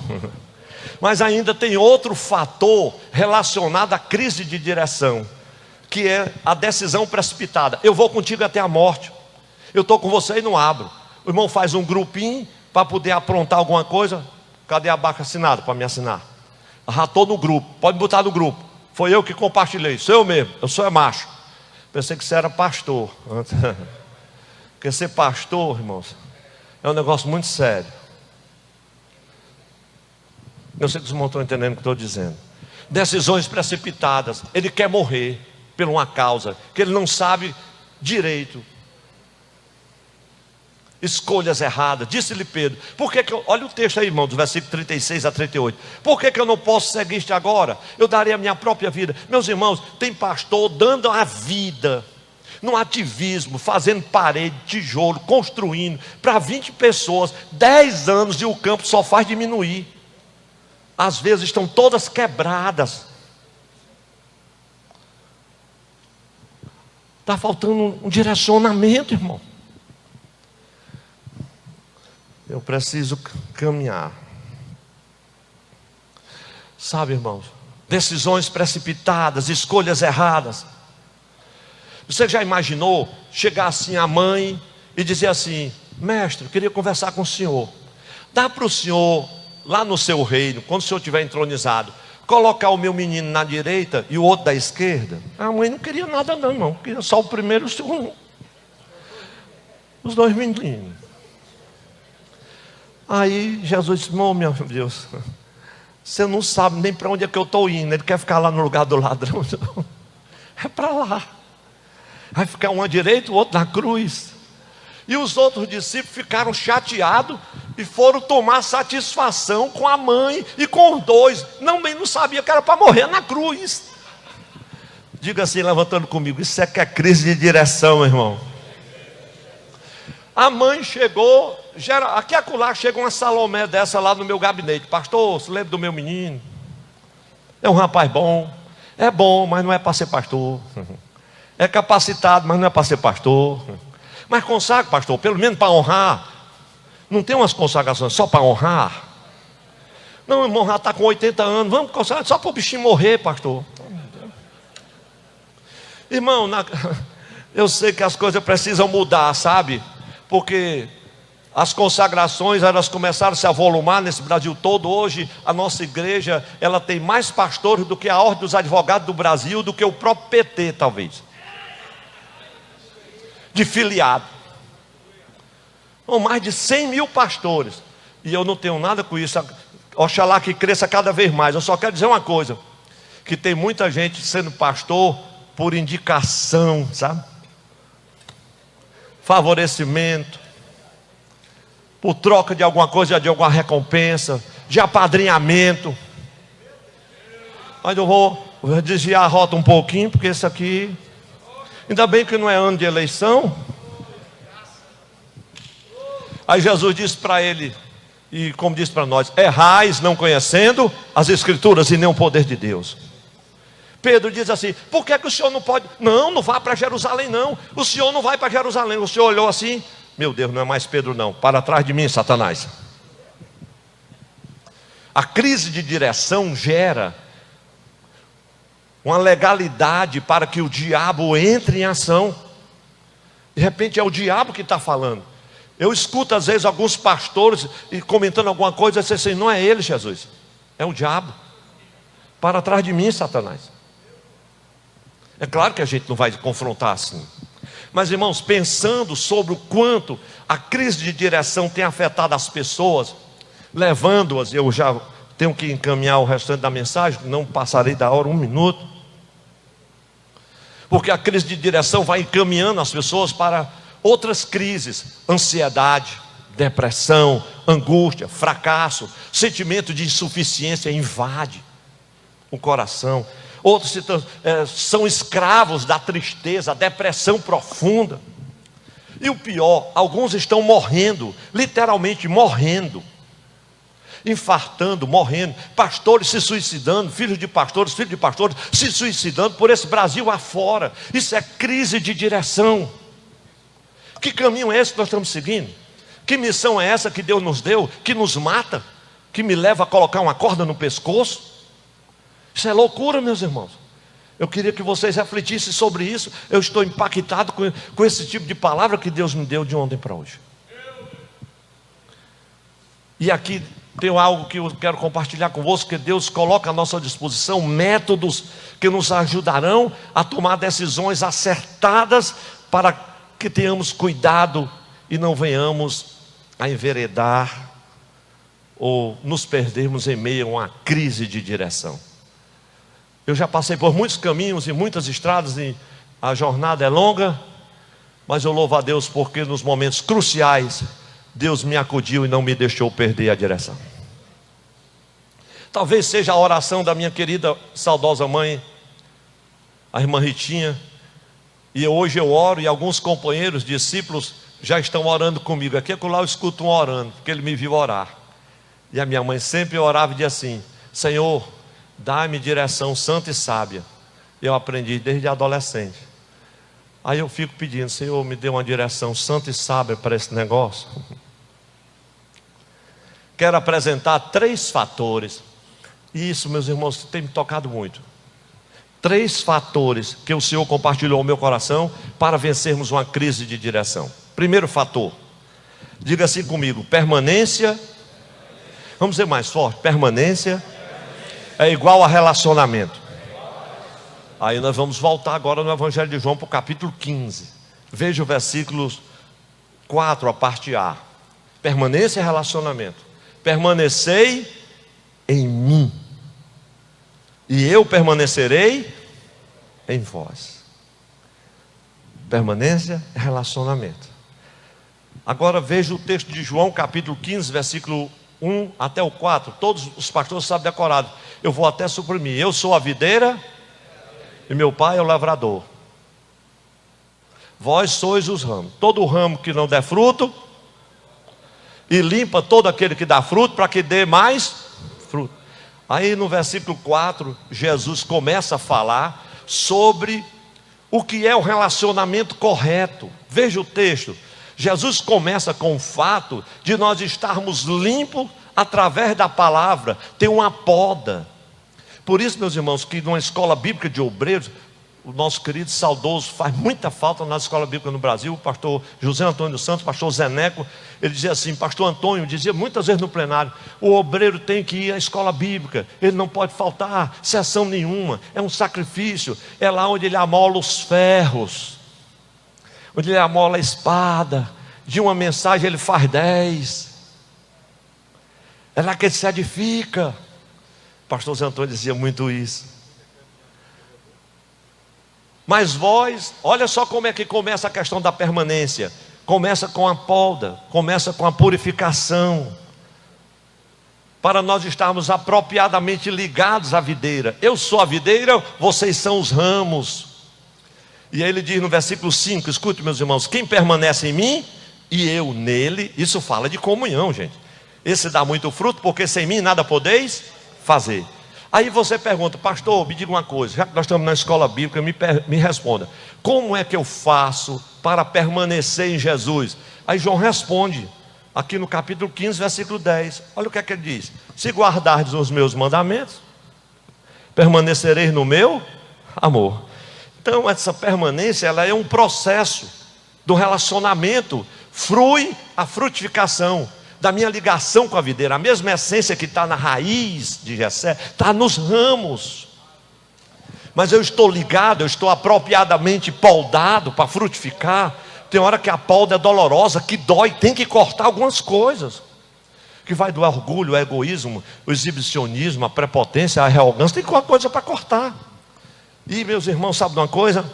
Mas ainda tem outro fator relacionado à crise de direção, que é a decisão precipitada. Eu vou contigo até a morte. Eu estou com você e não abro. O irmão faz um grupinho para poder aprontar alguma coisa. Cadê a barca assinada para me assinar? Estou no grupo, pode botar no grupo. Foi eu que compartilhei, sou eu mesmo, eu sou macho. Pensei que você era pastor. Porque ser pastor, irmãos, é um negócio muito sério. Eu sei que vocês não estão entendendo o que estou dizendo. Decisões precipitadas. Ele quer morrer por uma causa que ele não sabe direito. Escolhas erradas. Disse-lhe Pedro: por que eu, olha o texto aí, irmão, do versículo 36 a 38. Por que eu não posso seguir-te agora? Eu darei a minha própria vida. Meus irmãos, tem pastor dando a vida no ativismo, fazendo parede, tijolo, construindo para 20 pessoas, 10 anos, e o campo só faz diminuir. Às vezes estão todas quebradas. Está faltando um direcionamento, irmão. Eu preciso caminhar. Sabe, irmãos, decisões precipitadas, escolhas erradas. Você já imaginou chegar assim a mãe e dizer assim: mestre, eu queria conversar com o senhor. Dá para o senhor, lá no seu reino, quando o senhor estiver entronizado, colocar o meu menino na direita e o outro da esquerda? A mãe não queria nada não, queria só o primeiro e o segundo. Os dois meninos. Aí Jesus disse: oh meu Deus, você não sabe nem para onde é que eu estou indo. Ele quer ficar lá no lugar do ladrão? Não. É para lá. Vai ficar um à direita, o outro na cruz. E os outros discípulos ficaram chateados e foram tomar satisfação com a mãe e com os dois. Não sabia que era para morrer na cruz. Diga assim, levantando comigo: isso é que é crise de direção, irmão. A mãe chegou, aqui e acolá chega uma Salomé dessa lá no meu gabinete: pastor, você lembra do meu menino? É um rapaz bom. É bom, mas não é para ser pastor. É capacitado, mas não é para ser pastor. Mas consagra, pastor, pelo menos para honrar. Não tem umas consagrações só para honrar? Não, o irmão já está com 80 anos, vamos consagrar só para o bichinho morrer, pastor. Irmão, eu sei que as coisas precisam mudar, sabe? Porque as consagrações, elas começaram a se avolumar nesse Brasil todo. Hoje a nossa igreja, ela tem mais pastores do que a Ordem dos Advogados do Brasil, do que o próprio PT talvez, de filiado. Ou mais de 100 mil pastores. E eu não tenho nada com isso. Oxalá que cresça cada vez mais. Eu só quero dizer uma coisa: que tem muita gente sendo pastor por indicação, sabe? Favorecimento, por troca de alguma coisa, de alguma recompensa, de apadrinhamento. Mas eu vou desviar a rota um pouquinho, porque isso aqui, ainda bem que não é ano de eleição. Aí Jesus disse para ele, e como disse para nós: errais não conhecendo as Escrituras e nem o poder de Deus. Pedro diz assim: por que o senhor não pode? Não vá para Jerusalém não. O senhor não vai para Jerusalém. O senhor olhou assim: meu Deus, não é mais Pedro não. Para trás de mim, Satanás. A crise de direção gera uma legalidade para que o diabo entre em ação. De repente é o diabo que está falando. Eu escuto às vezes alguns pastores e comentando alguma coisa, eu assim: não é ele, Jesus, é o diabo. Para trás de mim, Satanás. É claro que a gente não vai confrontar assim. Mas, irmãos, pensando sobre o quanto a crise de direção tem afetado as pessoas, levando-as, eu já tenho que encaminhar o restante da mensagem, não passarei da hora, 1 minuto. Porque a crise de direção vai encaminhando as pessoas para outras crises: ansiedade, depressão, angústia, fracasso, sentimento de insuficiência invade o coração. Outros são escravos da tristeza, da depressão profunda. E o pior, alguns estão morrendo, literalmente morrendo, infartando, morrendo, pastores se suicidando, filhos de pastores se suicidando por esse Brasil afora. Isso é crise de direção. Que caminho é esse que nós estamos seguindo? Que missão é essa que Deus nos deu, que nos mata, que me leva a colocar uma corda no pescoço? Isso é loucura, meus irmãos. Eu queria que vocês refletissem sobre isso. Eu estou impactado com esse tipo de palavra que Deus me deu de ontem para hoje. E aqui tem algo que eu quero compartilhar convosco, que Deus coloca à nossa disposição métodos que nos ajudarão a tomar decisões acertadas, para que tenhamos cuidado e não venhamos a enveredar ou nos perdermos em meio a uma crise de direção. Eu já passei por muitos caminhos e muitas estradas, e a jornada é longa, mas eu louvo a Deus porque nos momentos cruciais Deus me acudiu e não me deixou perder a direção. Talvez seja a oração da minha querida, saudosa mãe, a irmã Ritinha. E hoje eu oro, e alguns companheiros, discípulos, já estão orando comigo. Aqui e lá eu escuto um orando, porque ele me viu orar. E a minha mãe sempre orava e dizia assim: Senhor, dá-me direção santa e sábia. Eu aprendi desde adolescente. Aí eu fico pedindo: Senhor, me dê uma direção santa e sábia para esse negócio. Quero apresentar 3 fatores. E isso, meus irmãos, tem me tocado muito. 3 fatores que o Senhor compartilhou ao meu coração para vencermos uma crise de direção. Primeiro fator, diga assim comigo: permanência. Vamos dizer mais forte: permanência é igual a relacionamento. Aí nós vamos voltar agora no Evangelho de João para o capítulo 15. Veja o versículo 4, a parte A. Permanência é relacionamento. Permanecei em mim, e eu permanecerei em vós. Permanência é relacionamento. Agora veja o texto de João capítulo 15, versículo 1 até o 4. Todos os pastores sabem decorado. Eu vou até suprimir. Eu sou a videira e meu pai é o lavrador. Vós sois os ramos. Todo ramo que não der fruto, e limpa todo aquele que dá fruto, para que dê mais fruto. Aí no versículo 4, Jesus começa a falar sobre o que é o relacionamento correto. Veja o texto. Jesus começa com o fato de nós estarmos limpos através da palavra. Tem uma poda. Por isso, meus irmãos, que numa escola bíblica de obreiros, o nosso querido saudoso, faz muita falta na escola bíblica no Brasil, o pastor José Antônio dos Santos, pastor Zeneco, ele dizia assim, pastor Antônio dizia muitas vezes no plenário: o obreiro tem que ir à escola bíblica, ele não pode faltar sessão nenhuma, é um sacrifício, é lá onde ele amola os ferros, onde ele amola a espada, de uma mensagem ele faz 10, é lá que ele se edifica. Pastor Zé Antônio dizia muito isso. Mas vós, olha só como é que começa a questão da permanência. Começa com a poda, começa com a purificação, para nós estarmos apropriadamente ligados à videira. Eu sou a videira, vocês são os ramos. E aí ele diz no versículo 5, escute meus irmãos: quem permanece em mim e eu nele. Isso fala de comunhão, gente. Esse dá muito fruto, porque sem mim nada podeis fazer. Aí você pergunta: pastor, me diga uma coisa, já que nós estamos na escola bíblica, me responda, como é que eu faço para permanecer em Jesus? Aí João responde, aqui no capítulo 15, versículo 10, olha o que é que ele diz: se guardardes os meus mandamentos, permanecereis no meu amor. Então essa permanência, ela é um processo do relacionamento, flui a frutificação da minha ligação com a videira. A mesma essência que está na raiz de Jessé, está nos ramos, mas eu estou ligado, eu estou apropriadamente poldado para frutificar. Tem hora que a polda é dolorosa, que dói, tem que cortar algumas coisas, que vai do orgulho, o egoísmo, o exibicionismo, a prepotência, a arrogância, tem coisa para cortar. E meus irmãos, sabe de uma coisa?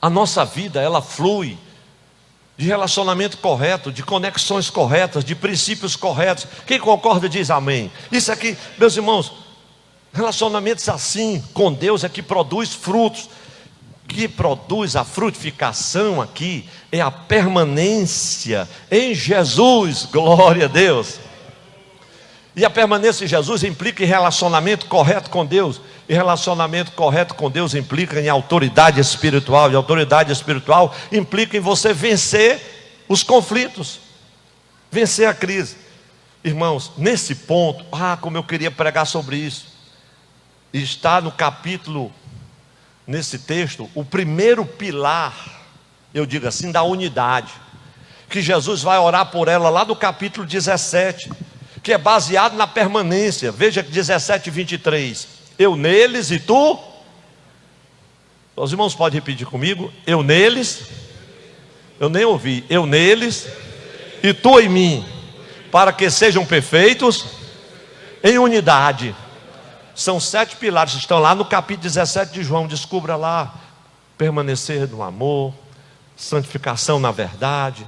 A nossa vida, ela flui de relacionamento correto, de conexões corretas, de princípios corretos. Quem concorda diz amém. Isso aqui, meus irmãos, relacionamentos assim com Deus é que produz frutos. Que produz a frutificação aqui é a permanência em Jesus. Glória a Deus. E a permanência em Jesus implica em relacionamento correto com Deus. E relacionamento correto com Deus implica em autoridade espiritual. E autoridade espiritual implica em você vencer os conflitos, vencer a crise. Irmãos, nesse ponto, como eu queria pregar sobre isso. Está no capítulo, nesse texto, o primeiro pilar, eu digo assim, da unidade, que Jesus vai orar por ela lá no capítulo 17, que é baseado na permanência. Veja que 17, 23, eu neles e tu. Os irmãos podem repetir comigo: eu neles, eu nem ouvi, eu neles e tu em mim, para que sejam perfeitos em unidade. São 7 pilares, estão lá no capítulo 17 de João. Descubra lá: permanecer no amor, santificação na verdade,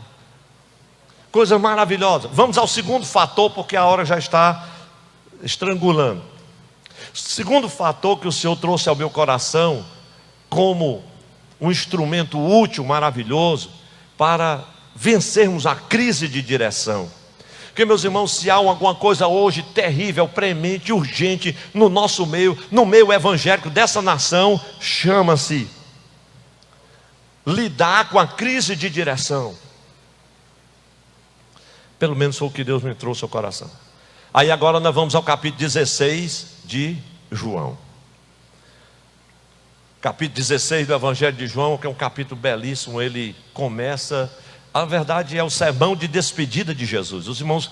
coisa maravilhosa. Vamos ao segundo fator, porque a hora já está estrangulando. Segundo fator que o Senhor trouxe ao meu coração como um instrumento útil, maravilhoso, para vencermos a crise de direção. Porque, meus irmãos, se há alguma coisa hoje terrível, premente, urgente no nosso meio, no meio evangélico dessa nação, chama-se lidar com a crise de direção. Pelo menos foi o que Deus me trouxe ao coração. Aí agora nós vamos ao capítulo 16 de João. Capítulo 16 do Evangelho de João, que é um capítulo belíssimo. Ele começa, a verdade é o sermão de despedida de Jesus. Os irmãos,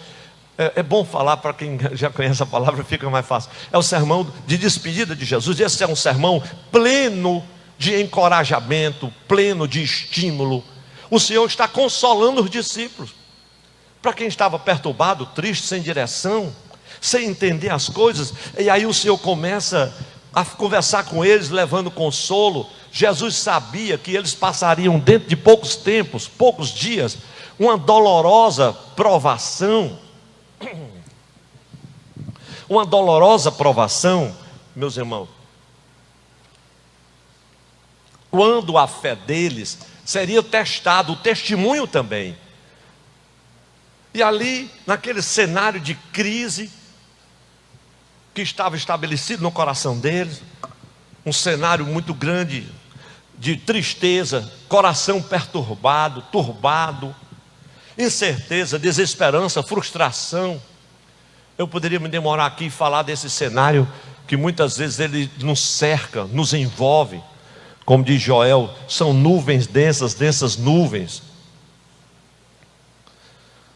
é bom falar para quem já conhece a palavra, fica mais fácil. É o sermão de despedida de Jesus. Esse é um sermão pleno de encorajamento, pleno de estímulo. O Senhor está consolando os discípulos. Para quem estava perturbado, triste, sem direção, sem entender as coisas, e aí o Senhor começa a conversar com eles, levando consolo. Jesus sabia que eles passariam dentro de poucos tempos, poucos dias, uma dolorosa provação. Uma dolorosa provação, meus irmãos, quando a fé deles seria testada, o testemunho também. E ali, naquele cenário de crise que estava estabelecido no coração deles, um cenário muito grande de tristeza, coração perturbado, turbado, incerteza, desesperança, frustração. Eu poderia me demorar aqui e falar desse cenário que muitas vezes ele nos cerca, nos envolve. Como diz Joel, são nuvens densas, densas nuvens.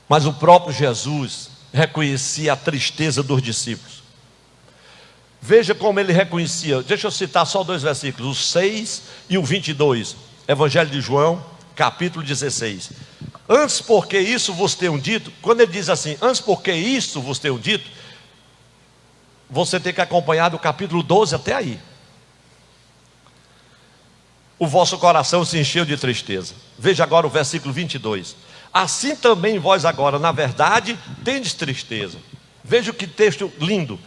Mas o próprio Jesus reconhecia a tristeza dos discípulos. Veja como ele reconhecia. Deixa eu citar só 2 versículos, o 6 e o 22. Evangelho de João, capítulo 16. Antes porque isso vos tenho dito. Quando ele diz assim, antes porque isso vos tenho dito, você tem que acompanhar do capítulo 12 até aí. O vosso coração se encheu de tristeza. Veja agora o versículo 22. Assim também vós agora, na verdade, tendes tristeza. Veja que texto lindo.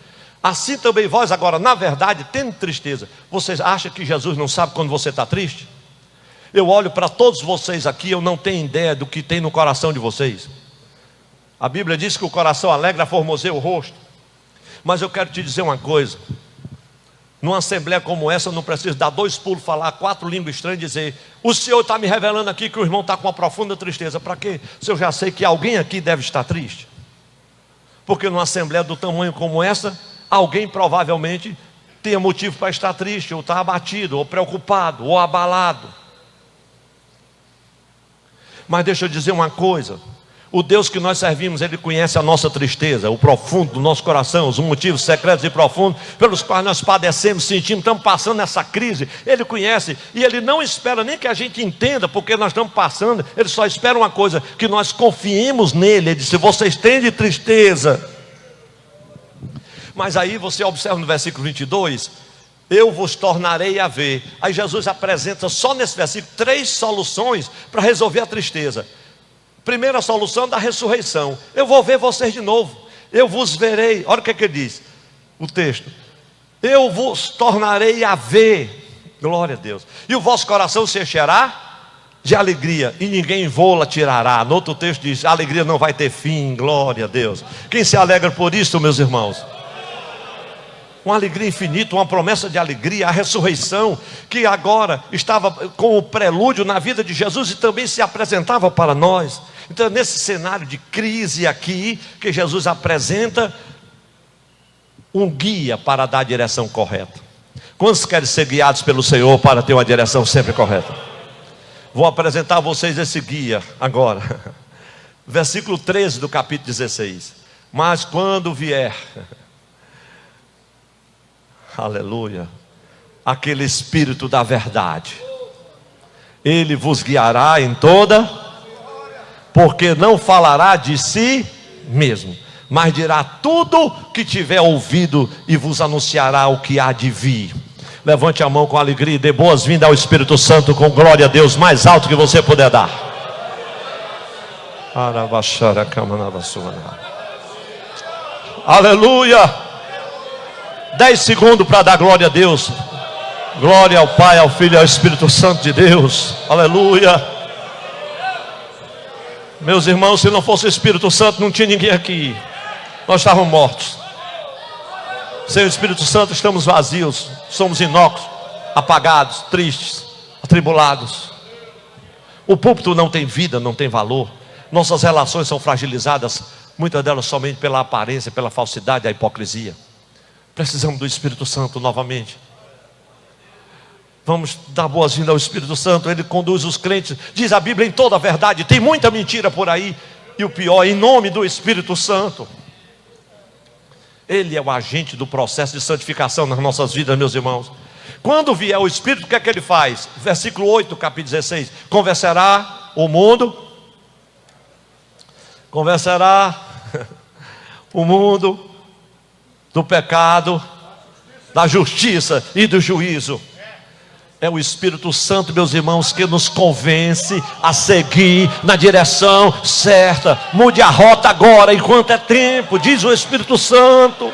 Assim também vós agora, na verdade, tendes tristeza. Vocês acham que Jesus não sabe quando você está triste? Eu olho para todos vocês aqui, eu não tenho ideia do que tem no coração de vocês. A Bíblia diz que o coração alegra, formoseia o rosto. Mas eu quero te dizer uma coisa: numa assembleia como essa, eu não preciso dar 2 pulos, falar 4 línguas estranhas e dizer: o Senhor está me revelando aqui que o irmão está com uma profunda tristeza. Para quê? Se eu já sei que alguém aqui deve estar triste. Porque numa assembleia do tamanho como essa, alguém provavelmente tenha motivo para estar triste, ou estar abatido, ou preocupado, ou abalado. Mas deixa eu dizer uma coisa: o Deus que nós servimos, Ele conhece a nossa tristeza, o profundo do nosso coração, os motivos secretos e profundos pelos quais nós padecemos, sentimos, estamos passando nessa crise. Ele conhece, e Ele não espera nem que a gente entenda porque nós estamos passando. Ele só espera uma coisa: que nós confiemos nele. Ele disse: vocês têm de tristeza. Mas aí você observa no versículo 22, eu vos tornarei a ver. Aí Jesus apresenta só nesse versículo 3 soluções para resolver a tristeza. Primeira solução da ressurreição: eu vou ver vocês de novo, eu vos verei. Olha o que ele diz, o texto: eu vos tornarei a ver. Glória a Deus. E o vosso coração se encherá de alegria, e ninguém vô-la tirará. No outro texto diz: a alegria não vai ter fim. Glória a Deus. Quem se alegra por isso, meus irmãos? Uma alegria infinita, uma promessa de alegria, a ressurreição, que agora estava com o prelúdio na vida de Jesus e também se apresentava para nós. Então, nesse cenário de crise aqui, que Jesus apresenta um guia para dar a direção correta. Quantos querem ser guiados pelo Senhor para ter uma direção sempre correta? Vou apresentar a vocês esse guia agora. Versículo 13 do capítulo 16. Mas quando vier... aleluia, aquele Espírito da verdade, Ele vos guiará em toda, porque não falará de si mesmo, mas dirá tudo que tiver ouvido e vos anunciará o que há de vir. Levante a mão com alegria e dê boas-vindas ao Espírito Santo com glória a Deus mais alto que você puder dar. Aleluia. 10 segundos para dar glória a Deus. Glória ao Pai, ao Filho e ao Espírito Santo de Deus. Aleluia. Meus irmãos, se não fosse o Espírito Santo, não tinha ninguém aqui. Nós estávamos mortos. Sem o Espírito Santo estamos vazios. Somos inócuos, apagados, tristes, atribulados. O púlpito não tem vida, não tem valor. Nossas relações são fragilizadas, muitas delas somente pela aparência, pela falsidade, a hipocrisia. Precisamos do Espírito Santo novamente. Vamos dar boas-vindas ao Espírito Santo. Ele conduz os crentes, diz a Bíblia, em toda a verdade. Tem muita mentira por aí. E o pior, em nome do Espírito Santo. Ele é o agente do processo de santificação nas nossas vidas, meus irmãos. Quando vier o Espírito, o que é que ele faz? Versículo 8 do capítulo 16. Convencerá o mundo. Convencerá o mundo do pecado, da justiça e do juízo. É o Espírito Santo, meus irmãos, que nos convence a seguir na direção certa. Mude a rota agora, enquanto é tempo, diz o Espírito Santo.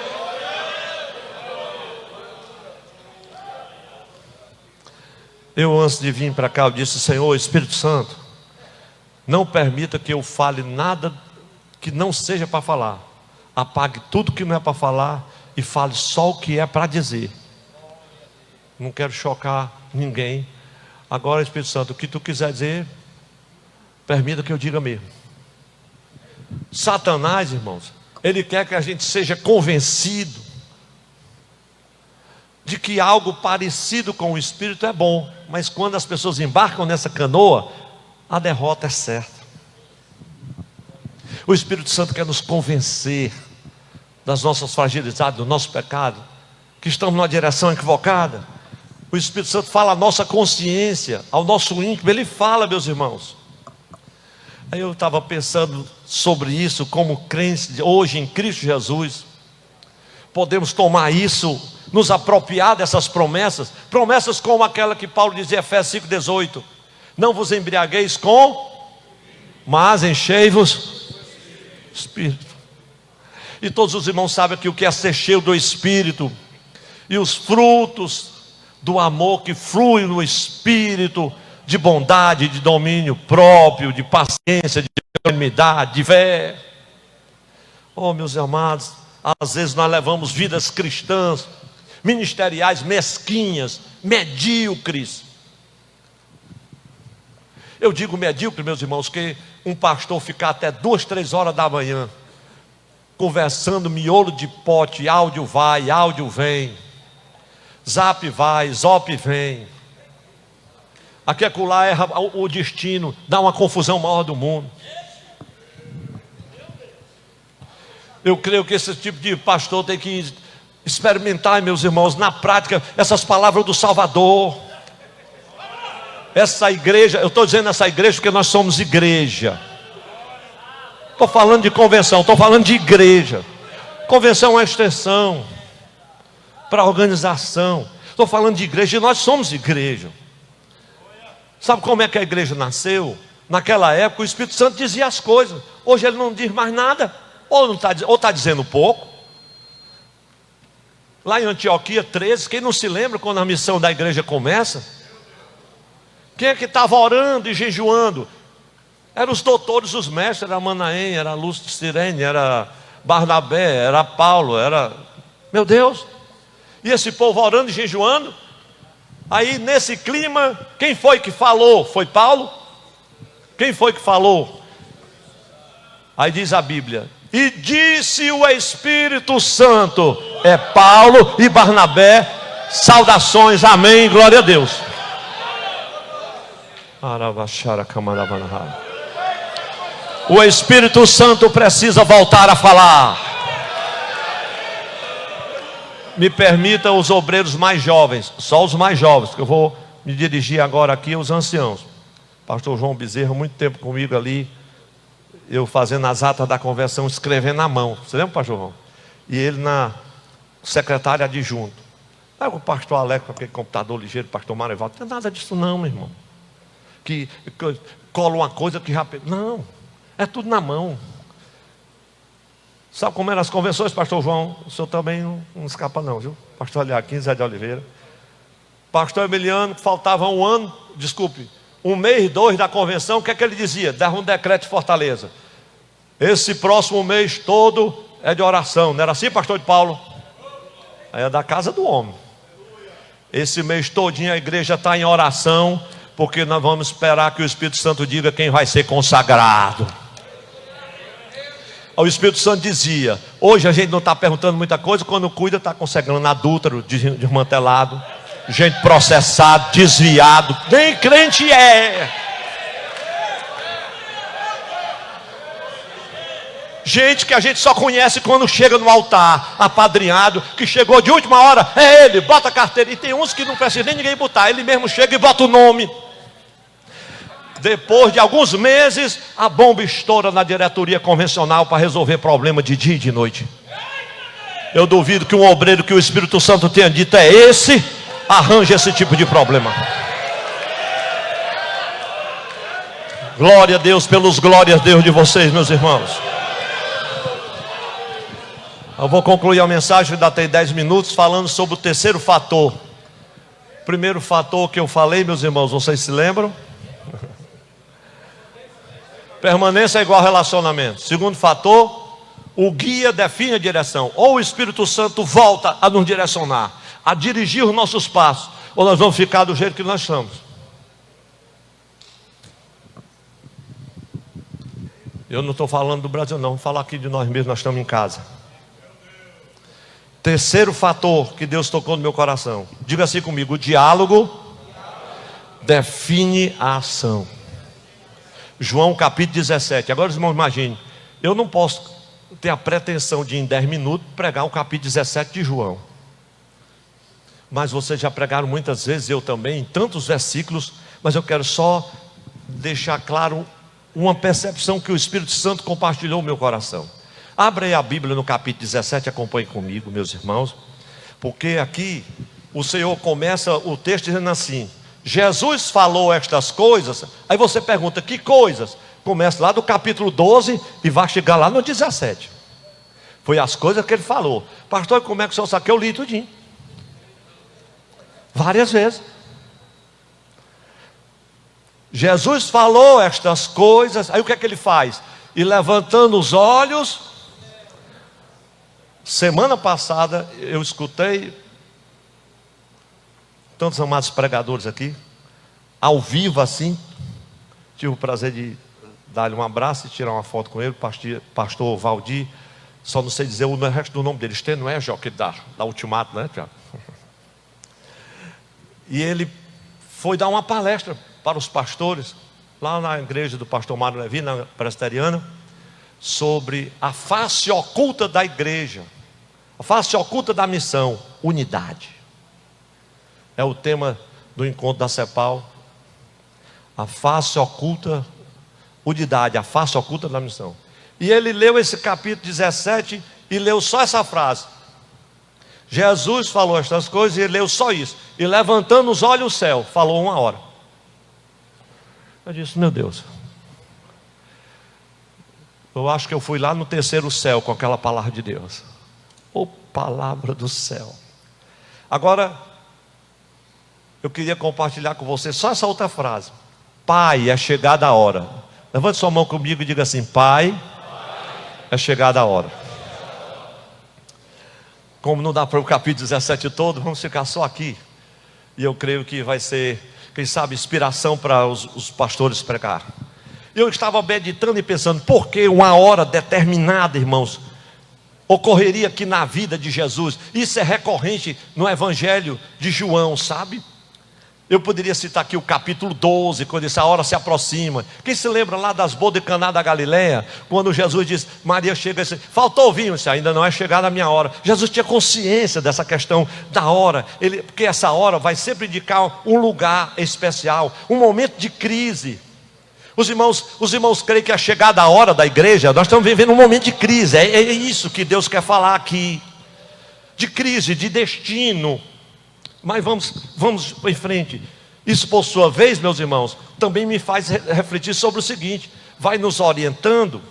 Eu, antes de vir para cá, eu disse: Senhor, Espírito Santo, não permita que eu fale nada que não seja para falar. Apague tudo que não é para falar e fale só o que é para dizer. Não quero chocar ninguém. Agora, Espírito Santo, o que tu quiser dizer, permita que eu diga mesmo. Satanás, irmãos, ele quer que a gente seja convencido de que algo parecido com o Espírito é bom, mas quando as pessoas embarcam nessa canoa, a derrota é certa. O Espírito Santo quer nos convencer das nossas fragilidades, do nosso pecado, que estamos numa direção equivocada. O Espírito Santo fala à nossa consciência, ao nosso íntimo. Ele fala, meus irmãos. Aí eu estava pensando sobre isso, como crentes hoje em Cristo Jesus, podemos tomar isso, nos apropriar dessas promessas, promessas como aquela que Paulo dizia em Efésios 5,18: não vos embriagueis com, mas enchei-vos Espírito. E todos os irmãos sabem que o que é ser cheio do Espírito, e os frutos do amor que flui no Espírito, de bondade, de domínio próprio, de paciência, de equanimidade, de fé. Oh, meus amados, Às vezes nós levamos vidas cristãs, ministeriais mesquinhas, medíocres. Eu digo medíocre, meus irmãos, que um pastor ficar até 2, 3 horas da manhã conversando miolo de pote, áudio vai, áudio vem, zap vai, zop vem. Aqui acolá erra o destino, dá uma confusão maior do mundo. Eu creio que esse tipo de pastor tem que experimentar, meus irmãos, na prática, essas palavras do Salvador. Essa igreja, eu estou dizendo essa igreja porque nós somos igreja. Estou falando de convenção, estou falando de igreja. Convenção é uma extensão para organização. Estou falando de igreja e nós somos igreja. Sabe como é que a igreja nasceu? Naquela época o Espírito Santo dizia as coisas. Hoje ele não diz mais nada. Ou está dizendo pouco. Lá em Antioquia 13, quem não se lembra quando a missão da igreja começa? Quem é que estava orando e jejuando? Eram os doutores, os mestres. Era Manaém, era Lúcio de Cirene, era Barnabé, era Paulo, era... Meu Deus! E esse povo orando e jejuando. Aí nesse clima, quem foi que falou? Foi Paulo? Quem foi que falou? Aí diz a Bíblia: e disse o Espírito Santo, é Paulo e Barnabé, saudações, amém, glória a Deus. O Espírito Santo precisa voltar a falar. Me permita os obreiros mais jovens, só os mais jovens, que eu vou me dirigir agora aqui aos anciãos. Pastor João Bezerra, muito tempo comigo ali, eu fazendo as atas da convenção, escrevendo na mão. Você lembra, pastor João? E ele na secretária adjunto. Aí o pastor Alex com aquele computador ligeiro, pastor Marivaldo, não tem nada disso não, meu irmão. Que cola uma coisa que já... Não, é tudo na mão. Sabe como eram as convenções, pastor João? O senhor também não escapa não, viu? Pastor Aliaquim, Zé de Oliveira. Pastor Emiliano, faltava um mês, 2 da convenção, o que é que ele dizia? Dava um decreto de Fortaleza. Esse próximo mês todo é de oração. Não era assim, pastor de Paulo? Aí é da casa do homem. Esse mês todinho a igreja está em oração, porque nós vamos esperar que o Espírito Santo diga quem vai ser consagrado. O Espírito Santo dizia: hoje a gente não está perguntando muita coisa, quando cuida está consagrando adúltero, desmantelado, gente processado, desviado, nem crente é. Gente que a gente só conhece quando chega no altar, apadrinhado, que chegou de última hora, é ele, bota a carteira. E tem uns que não precisa nem ninguém botar, ele mesmo chega e bota o nome. Depois de alguns meses, a bomba estoura na diretoria convencional para resolver problema de dia e de noite. Eu duvido que um obreiro que o Espírito Santo tenha dito é esse, arranje esse tipo de problema. Glória a Deus pelos glórias a Deus de vocês, meus irmãos. Eu vou concluir a mensagem, ainda tem 10 minutos, falando sobre o terceiro fator. O primeiro fator que eu falei, meus irmãos, vocês se lembram? Permanência é igual relacionamento. Segundo fator, o guia define a direção. Ou o Espírito Santo volta a nos direcionar, a dirigir os nossos passos, ou nós vamos ficar do jeito que nós estamos. Eu não estou falando do Brasil não, vou falar aqui de nós mesmos, nós estamos em casa. Terceiro fator que Deus tocou no meu coração. Diga assim comigo: o diálogo define a ação. João capítulo 17. Agora os irmãos imaginem, eu não posso ter a pretensão de em 10 minutos pregar o capítulo 17 de João. Mas vocês já pregaram muitas vezes, eu também, em tantos versículos. Mas eu quero só deixar claro uma percepção que o Espírito Santo compartilhou no meu coração. Abra aí a Bíblia no capítulo 17, acompanhe comigo, meus irmãos. Porque aqui o Senhor começa o texto dizendo assim: Jesus falou estas coisas. Aí você pergunta, que coisas? Começa lá do capítulo 12 e vai chegar lá no 17. Foi as coisas que ele falou. Pastor, como é que o senhor sabe que eu li tudinho? Várias vezes. Jesus falou estas coisas. Aí o que é que ele faz? E levantando os olhos, Semana passada eu escutei tantos amados pregadores aqui, ao vivo assim. Tive o prazer de dar-lhe um abraço e tirar uma foto com ele, pastor Valdir. Só não sei dizer o resto do nome dele. Não é, Jó, que dá ultimato, né, Tiago? E ele foi dar uma palestra para os pastores, lá na igreja do pastor Mário Levi, na presbiteriana, sobre a face oculta da igreja, a face oculta da missão, unidade. É o tema do encontro da CEPAL. A face oculta, unidade, a face oculta da missão. E ele leu esse capítulo 17 e leu só essa frase. Jesus falou estas coisas e ele leu só isso. E levantando os olhos ao céu, falou 1 hora. Eu disse, meu Deus, eu acho que eu fui lá no terceiro céu com aquela palavra de Deus. Ô, palavra do céu. Agora, eu queria compartilhar com você só essa outra frase. Pai, é chegada a hora. Levante sua mão comigo e diga assim: Pai, é chegada a hora. Como não dá para o capítulo 17 todo, vamos ficar só aqui. E eu creio que vai ser, quem sabe, inspiração para os pastores pregar. Eu estava meditando e pensando, por que uma hora determinada, irmãos, ocorreria aqui na vida de Jesus? Isso é recorrente no Evangelho de João, sabe? Eu poderia citar aqui o capítulo 12, quando essa hora se aproxima. Quem se lembra lá das bodas de Caná da Galileia, quando Jesus diz, Maria chega e diz, faltou o vinho, ainda não é chegada a minha hora. Jesus tinha consciência dessa questão da hora, porque essa hora vai sempre indicar um lugar especial, um momento de crise. Os irmãos creem que a chegada a hora da igreja, nós estamos vivendo um momento de crise, é isso que Deus quer falar aqui, de crise, de destino. Mas vamos em frente. Isso, por sua vez, meus irmãos, também me faz refletir sobre o seguinte: vai nos orientando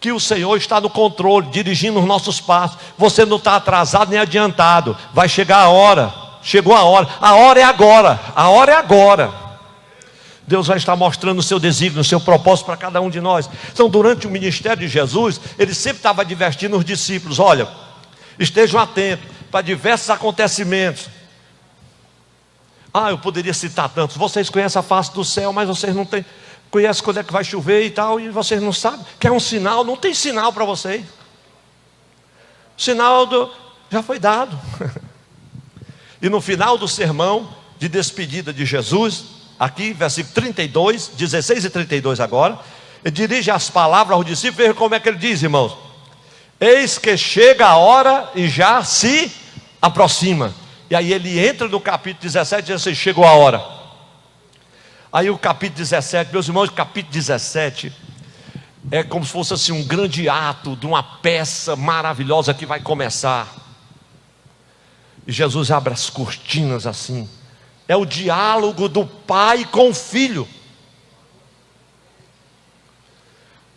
que o Senhor está no controle, dirigindo os nossos passos. Você não está atrasado nem adiantado. Vai chegar a hora. Chegou a hora é agora. A hora é agora. Deus vai estar mostrando o seu desígnio, o seu propósito para cada um de nós. Então, durante o ministério de Jesus, ele sempre estava advertindo os discípulos: olha, estejam atentos para diversos acontecimentos. Eu poderia citar tantos. Vocês conhecem a face do céu, mas vocês não conhecem quando é que vai chover e tal, e vocês não sabem. Quer um sinal? Não tem sinal para vocês. O sinal já foi dado. E no final do sermão de despedida de Jesus, aqui, versículo 32, 16 e 32 agora, ele dirige as palavras aos discípulos. Veja como é que ele diz, irmãos: eis que chega a hora e já se aproxima. E aí ele entra no capítulo 17 e diz assim: chegou a hora. Aí o capítulo 17, meus irmãos, o capítulo 17 é como se fosse assim um grande ato de uma peça maravilhosa que vai começar. E Jesus abre as cortinas assim. É o diálogo do pai com o filho.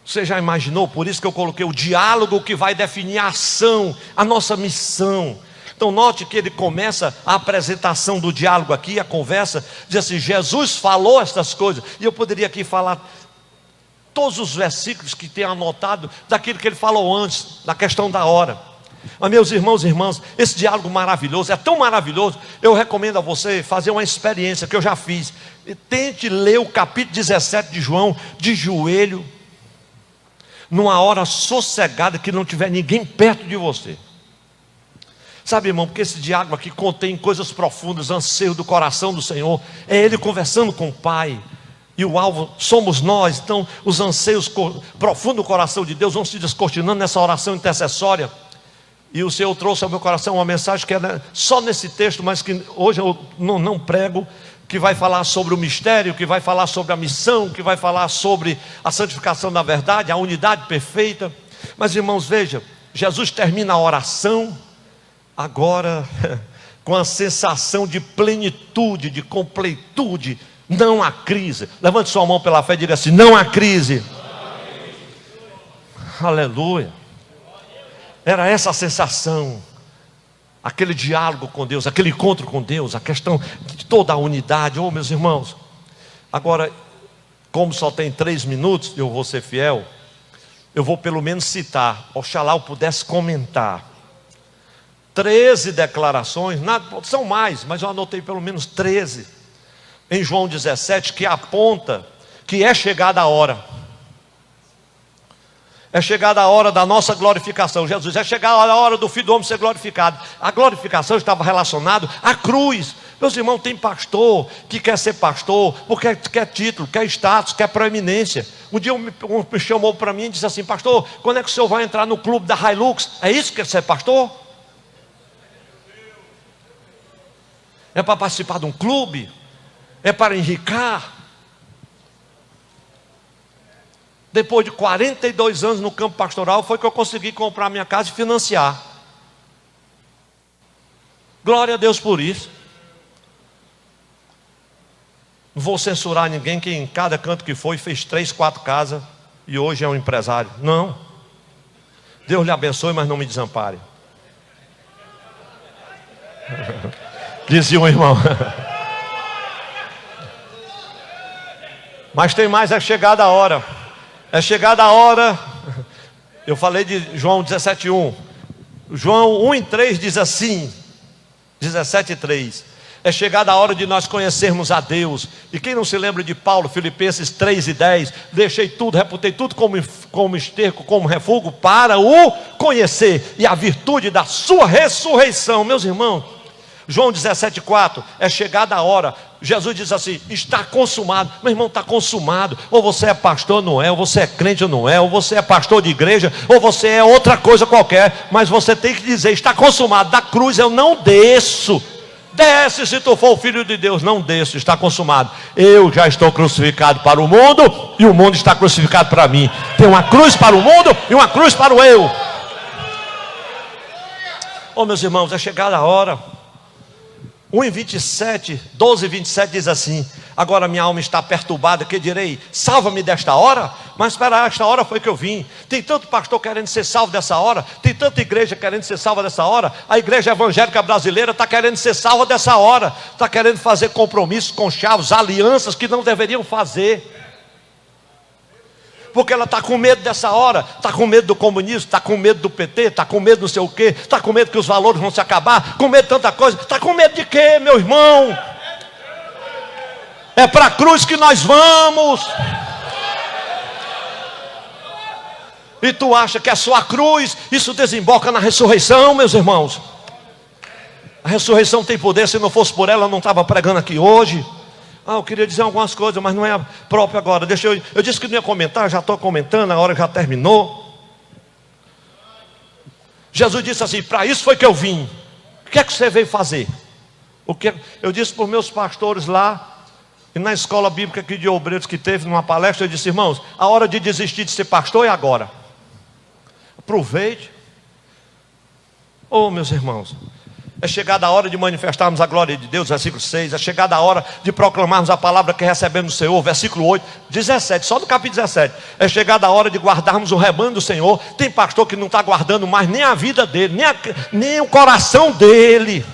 Você já imaginou? Por isso que eu coloquei o diálogo que vai definir a ação, a nossa missão. Então note que ele começa a apresentação do diálogo aqui, a conversa, diz assim: Jesus falou estas coisas. E eu poderia aqui falar todos os versículos que tem anotado daquilo que ele falou antes, da questão da hora. Mas meus irmãos e irmãs, esse diálogo maravilhoso, é tão maravilhoso, eu recomendo a você fazer uma experiência que eu já fiz. Tente ler o capítulo 17 de João de joelho, numa hora sossegada, que não tiver ninguém perto de você. Sabe, irmão, porque esse diálogo aqui contém coisas profundas, anseio do coração do Senhor. É Ele conversando com o Pai, e o alvo somos nós. Então os anseios profundos do coração de Deus vão se descortinando nessa oração intercessória. E o Senhor trouxe ao meu coração uma mensagem que é só nesse texto, mas que hoje eu não prego, que vai falar sobre o mistério, que vai falar sobre a missão, que vai falar sobre a santificação da verdade, a unidade perfeita. Mas, irmãos, veja, Jesus termina a oração agora com a sensação de plenitude, de completude. Não há crise. Levante sua mão pela fé e diga assim: não há crise. Aleluia. Era essa a sensação, aquele diálogo com Deus, aquele encontro com Deus, a questão de toda a unidade. Oh, meus irmãos, agora, como só tem 3 minutos, eu vou ser fiel, eu vou pelo menos citar, oxalá eu pudesse comentar 13 declarações, são mais, mas eu anotei pelo menos 13, em João 17, que aponta que é chegada a hora. É chegada a hora da nossa glorificação. Jesus, é chegada a hora do Filho do Homem ser glorificado. A glorificação estava relacionada à cruz. Meus irmãos, tem pastor que quer ser pastor, porque quer título, quer status, quer proeminência. Um dia um me chamou para mim e disse assim: pastor, quando é que o senhor vai entrar no clube da Hilux? É isso que quer ser pastor? É para participar de um clube? É para enricar? Depois de 42 anos no campo pastoral, foi que eu consegui comprar minha casa e financiar. Glória a Deus por isso. Não vou censurar ninguém que em cada canto que foi fez 3, 4 casas e hoje é um empresário. Não. Deus lhe abençoe, mas não me desampare. Dizia um irmão. Mas tem mais, é chegada a hora. É chegada a hora. Eu falei de João 17:1. João 1:3 diz assim, 17:3. É chegada a hora de nós conhecermos a Deus. E quem não se lembra de Paulo, Filipenses 3:10, deixei tudo, reputei tudo como esterco, como refúgio, para o conhecer e a virtude da sua ressurreição. Meus irmãos, João 17:4, é chegada a hora. Jesus diz assim: está consumado. Meu irmão, está consumado. Ou você é pastor ou não é, ou você é crente ou não é, ou você é pastor de igreja, ou você é outra coisa qualquer. Mas você tem que dizer: está consumado. Da cruz eu não desço. Desce se tu for o Filho de Deus. Não desço, está consumado. Eu já estou crucificado para o mundo, e o mundo está crucificado para mim. Tem uma cruz para o mundo e uma cruz para o eu. Oh, meus irmãos, é chegada a hora. 12:27 diz assim: agora minha alma está perturbada, que direi? Salva-me desta hora. Mas espera, esta hora foi que eu vim. Tem tanto pastor querendo ser salvo dessa hora, tem tanta igreja querendo ser salva dessa hora. A igreja evangélica brasileira está querendo ser salva dessa hora, está querendo fazer compromissos com chavos, alianças que não deveriam fazer, porque ela está com medo dessa hora, está com medo do comunismo, está com medo do PT, está com medo não sei o quê, está com medo que os valores vão se acabar, com medo de tanta coisa. Está com medo de quê, meu irmão? É para a cruz que nós vamos. E tu acha que é só a cruz? Isso desemboca na ressurreição, meus irmãos. A ressurreição tem poder. Se não fosse por ela, eu não estava pregando aqui hoje. Eu queria dizer algumas coisas, mas não é próprio agora. Eu disse que não ia comentar, já estou comentando, a hora já terminou. Jesus disse assim: para isso foi que eu vim. O que é que você veio fazer? Eu disse para os meus pastores lá, e na escola bíblica aqui de obreiros que teve, numa palestra, eu disse: irmãos, a hora de desistir de ser pastor é agora. Aproveite. Oh, meus irmãos, é chegada a hora de manifestarmos a glória de Deus, versículo 6. É chegada a hora de proclamarmos a palavra que recebemos do Senhor, versículo 8, 17, só do capítulo 17. É chegada a hora de guardarmos o rebanho do Senhor. Tem pastor que não está guardando mais nem a vida dele, nem o coração dele,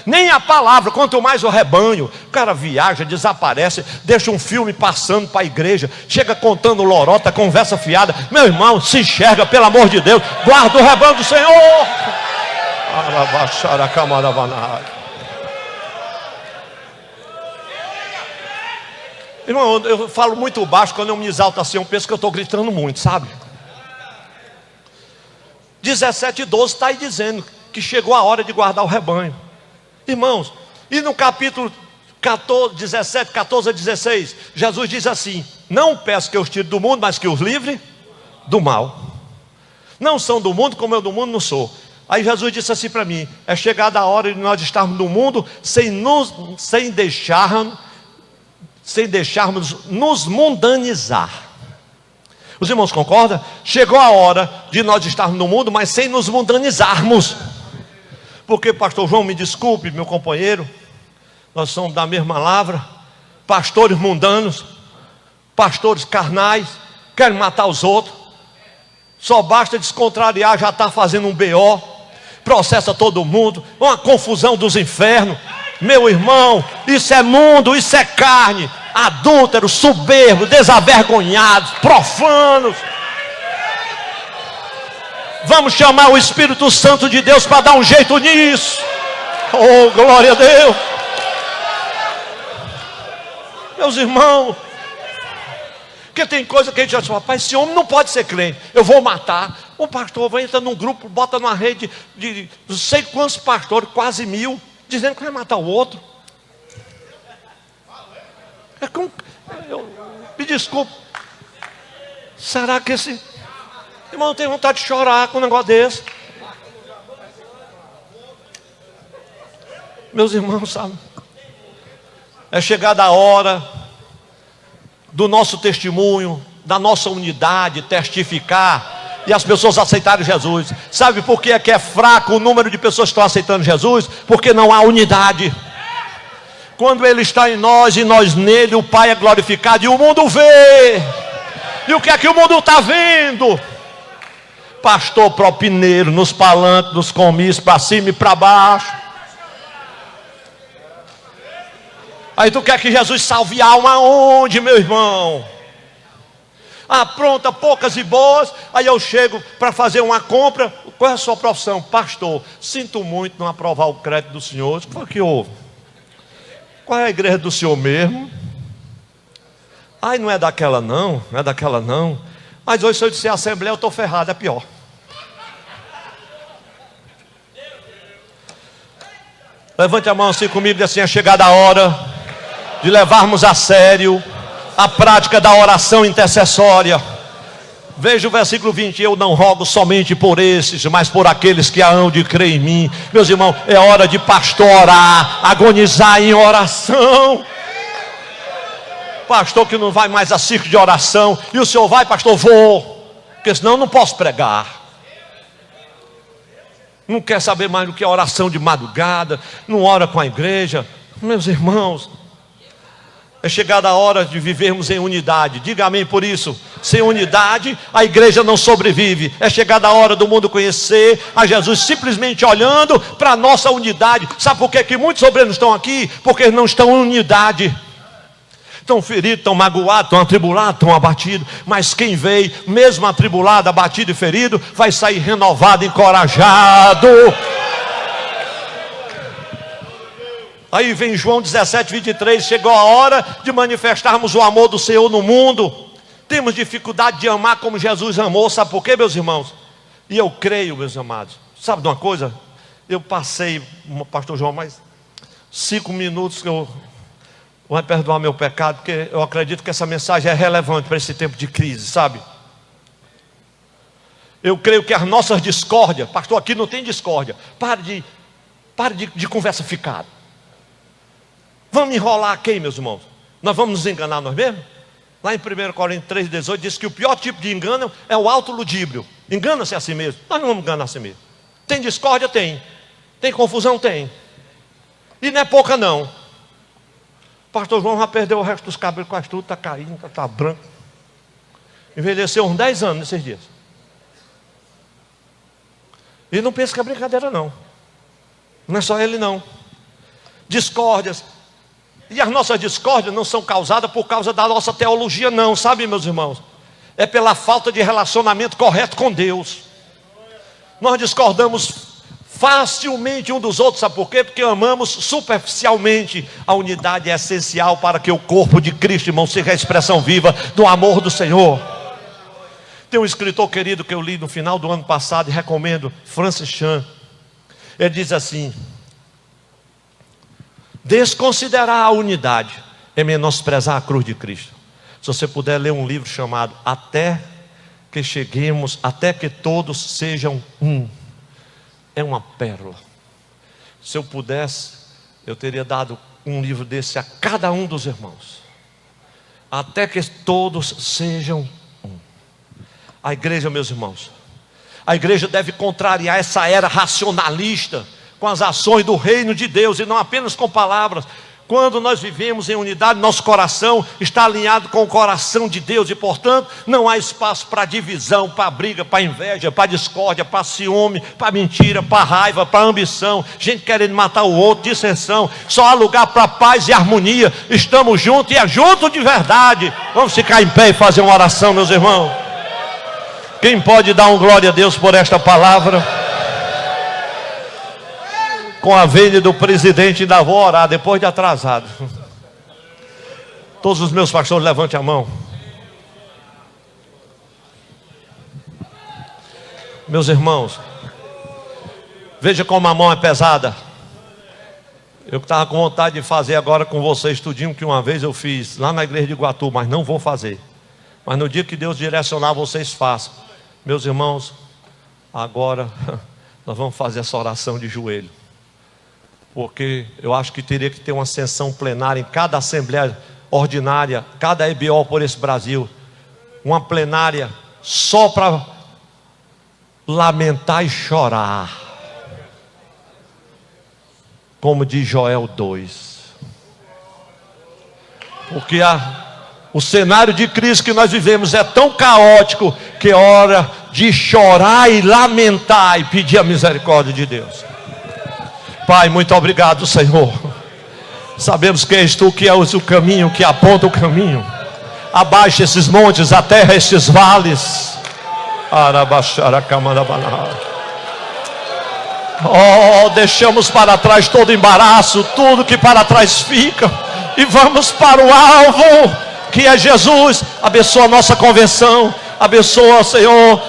nem a palavra, quanto mais o rebanho. O cara viaja, desaparece, deixa um filme passando para a igreja, chega contando lorota, conversa fiada. Meu irmão, se enxerga, pelo amor de Deus, guarda o rebanho do Senhor. Irmão, eu falo muito baixo. Quando eu me exalto assim, eu penso que eu estou gritando muito, sabe? 17:12 está aí dizendo que chegou a hora de guardar o rebanho. Irmãos, e no capítulo 17, 14 a 16, Jesus diz assim: não peço que eu os tire do mundo, mas que os livre do mal. Não são do mundo, como eu do mundo não sou. Aí Jesus disse assim para mim: é chegada a hora de nós estarmos no mundo sem deixarmos nos mundanizar. Os irmãos concordam? Chegou a hora de nós estarmos no mundo, mas sem nos mundanizarmos. Porque, pastor João, me desculpe, meu companheiro, nós somos da mesma lavra. Pastores mundanos, pastores carnais, querem matar os outros. Só basta descontrariar, já está fazendo um BO, processa todo mundo, uma confusão dos infernos. Meu irmão, isso é mundo, isso é carne. Adúlteros, soberbos, desavergonhados, profanos. Vamos chamar o Espírito Santo de Deus para dar um jeito nisso. Oh, glória a Deus. Meus irmãos, porque tem coisa que a gente já fala, rapaz, esse homem não pode ser crente, eu vou matar. O pastor vai entrar num grupo, bota numa rede de não sei quantos pastores, quase 1000, dizendo que vai matar o outro. Me desculpe, será que esse irmão tem vontade de chorar com um negócio desse? Meus irmãos, sabe, é chegada a hora do nosso testemunho, da nossa unidade, testificar, e as pessoas aceitarem Jesus. Sabe por que é fraco o número de pessoas que estão aceitando Jesus? Porque não há unidade. Quando Ele está em nós e nós nele, o Pai é glorificado e o mundo vê. E o que é que o mundo está vendo? Pastor propineiro nos palanques, nos comícios, para cima e para baixo. Aí tu quer que Jesus salve alma onde, meu irmão? Pronta, poucas e boas. Aí eu chego para fazer uma compra. Qual é a sua profissão? Pastor. Sinto muito não aprovar o crédito do senhor. O que foi que houve? Qual é a igreja do senhor mesmo? Não é daquela não, não é daquela não. Mas hoje se eu disser assembleia eu estou ferrado, é pior. Levante a mão assim comigo e assim, é chegada a hora de levarmos a sério a prática da oração intercessória. Veja o versículo 20: eu não rogo somente por esses, mas por aqueles que hão de crer em mim. Meus irmãos, é hora de pastor orar, agonizar em oração. Pastor que não vai mais a circo de oração. E o senhor vai, pastor? Vou, porque senão eu não posso pregar. Não quer saber mais do que a oração de madrugada, não ora com a igreja. Meus irmãos, é chegada a hora de vivermos em unidade. Diga amém por isso. Sem unidade a igreja não sobrevive. É chegada a hora do mundo conhecer a Jesus simplesmente olhando para a nossa unidade. Sabe por que muitos obreiros estão aqui? Porque não estão em unidade. Estão feridos, estão magoados, estão atribulados, estão abatidos. Mas quem veio, mesmo atribulado, abatido e ferido, vai sair renovado, encorajado. Aí vem João 17, 23, chegou a hora de manifestarmos o amor do Senhor no mundo. Temos dificuldade de amar como Jesus amou, sabe por quê, meus irmãos? E eu creio, meus amados, sabe de uma coisa? Eu passei, pastor João, mais 5 minutos que eu vou perdoar meu pecado, porque eu acredito que essa mensagem é relevante para esse tempo de crise, sabe? Eu creio que as nossas discórdias, pastor, aqui não tem discórdia, pare de conversa ficada. Vamos enrolar quem, meus irmãos? Nós vamos nos enganar nós mesmos? Lá em 1 Coríntios 3,18 diz que o pior tipo de engano é o autoludíbrio. Engana-se a si mesmo. Nós não vamos enganar a si mesmo. Tem discórdia? Tem. Tem confusão? Tem. E não é pouca não. O pastor João já perdeu o resto dos cabelos, quase tudo, está caindo, está branco. Envelheceu uns 10 anos nesses dias. E não pensa que é brincadeira não. Não é só ele não. Discórdias. E as nossas discórdias não são causadas por causa da nossa teologia não, sabe, meus irmãos? É pela falta de relacionamento correto com Deus. Nós discordamos facilmente um dos outros, sabe por quê? Porque amamos superficialmente. A unidade é essencial para que o corpo de Cristo, irmão, seja a expressão viva do amor do Senhor. Tem um escritor querido que eu li no final do ano passado e recomendo, Francis Chan. Ele diz assim: desconsiderar a unidade é menosprezar a cruz de Cristo. Se você puder ler um livro chamado Até que Cheguemos, Até que Todos Sejam Um, é uma pérola. Se eu pudesse, eu teria dado um livro desse a cada um dos irmãos. Até que todos sejam um. A igreja, meus irmãos, a igreja deve contrariar essa era racionalista com as ações do reino de Deus e não apenas com palavras. Quando nós vivemos em unidade, nosso coração está alinhado com o coração de Deus e, portanto, não há espaço para divisão, para briga, para inveja, para discórdia, para ciúme, para mentira, para raiva, para ambição, gente querendo matar o outro, dissensão. Só há lugar para paz e harmonia. Estamos juntos e é junto de verdade. Vamos ficar em pé e fazer uma oração, meus irmãos. Quem pode dar um glória a Deus por esta palavra? Com a vênia do presidente, ainda vou orar depois de atrasado. Todos os meus pastores, levante a mão. Meus irmãos, veja como a mão é pesada. Eu estava com vontade de fazer agora com vocês tudinho que uma vez eu fiz lá na igreja de Iguatu, mas não vou fazer. Mas no dia que Deus direcionar, vocês façam. Meus irmãos, agora nós vamos fazer essa oração de joelho. Porque eu acho que teria que ter uma sessão plenária em cada assembleia ordinária, cada EBO por esse Brasil. Uma plenária só para lamentar e chorar. Como diz Joel 2. Porque o cenário de crise que nós vivemos é tão caótico que é hora de chorar e lamentar e pedir a misericórdia de Deus. Pai, muito obrigado, Senhor. Sabemos que és Tu que és o caminho, que aponta o caminho. Abaixa esses montes, a terra, estes vales. Oh, deixamos para trás todo embaraço, tudo que para trás fica, e vamos para o alvo, que é Jesus. Abençoa a nossa convenção, abençoa, Senhor,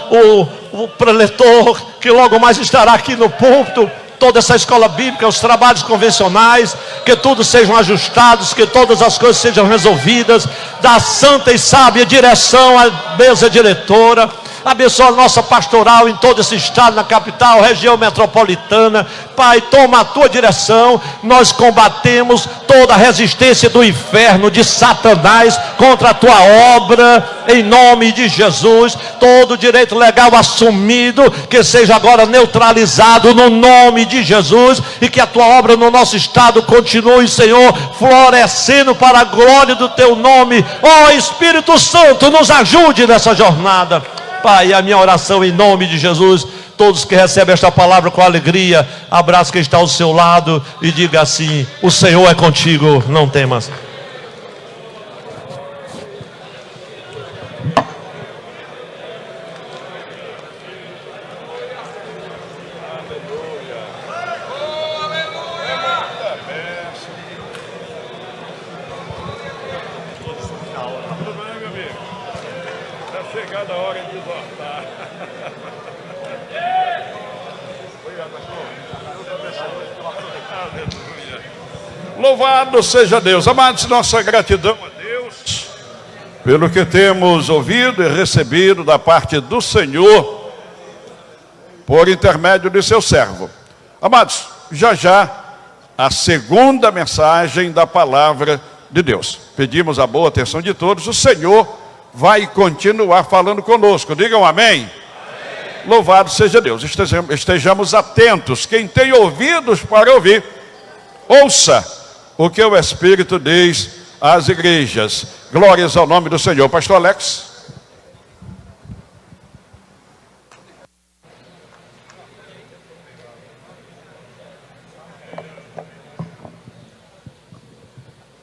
o preletor, que logo mais estará aqui no púlpito, toda essa escola bíblica, os trabalhos convencionais, que tudo sejam ajustados, que todas as coisas sejam resolvidas, dá santa e sábia direção à mesa diretora. Abençoa a nossa pastoral em todo esse estado, na capital, região metropolitana. Pai, toma a Tua direção. Nós combatemos toda a resistência do inferno, de Satanás, contra a Tua obra, em nome de Jesus. Todo direito legal assumido, que seja agora neutralizado no nome de Jesus, e que a Tua obra no nosso estado continue, Senhor, florescendo para a glória do Teu nome. Ó Espírito Santo, nos ajude nessa jornada. Pai, a minha oração em nome de Jesus, todos que recebem esta palavra com alegria, abraça quem está ao seu lado e diga assim: o Senhor é contigo, não temas. Chegada a hora de voltar. Louvado seja Deus. Amados, nossa gratidão a Deus pelo que temos ouvido e recebido da parte do Senhor por intermédio de seu servo. Amados, já já a segunda mensagem da palavra de Deus. Pedimos a boa atenção de todos. O Senhor vai continuar falando conosco. Digam amém. Amém. Louvado seja Deus. Estejamos atentos. Quem tem ouvidos para ouvir, ouça o que o Espírito diz às igrejas. Glórias ao nome do Senhor. Pastor Alex.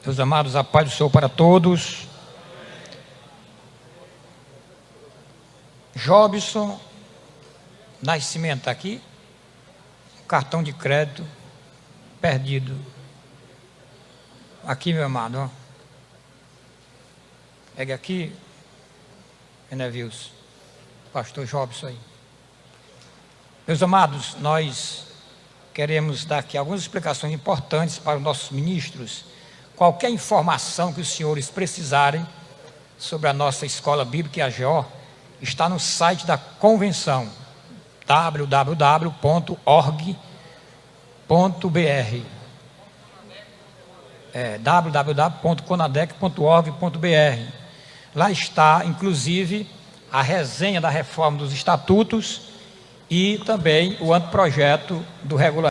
Meus amados, a paz do Senhor para todos. Jobson Nascimento está aqui. Cartão de crédito perdido. Aqui, meu amado, ó. Pega aqui, Enevilson, pastor Jobson aí. Meus amados, nós queremos dar aqui algumas explicações importantes para os nossos ministros. Qualquer informação que os senhores precisarem sobre a nossa escola bíblica AGO, está no site da convenção, www.org.br, www.conadec.org.br. Lá está, inclusive, a resenha da reforma dos estatutos e também o anteprojeto do regulamento.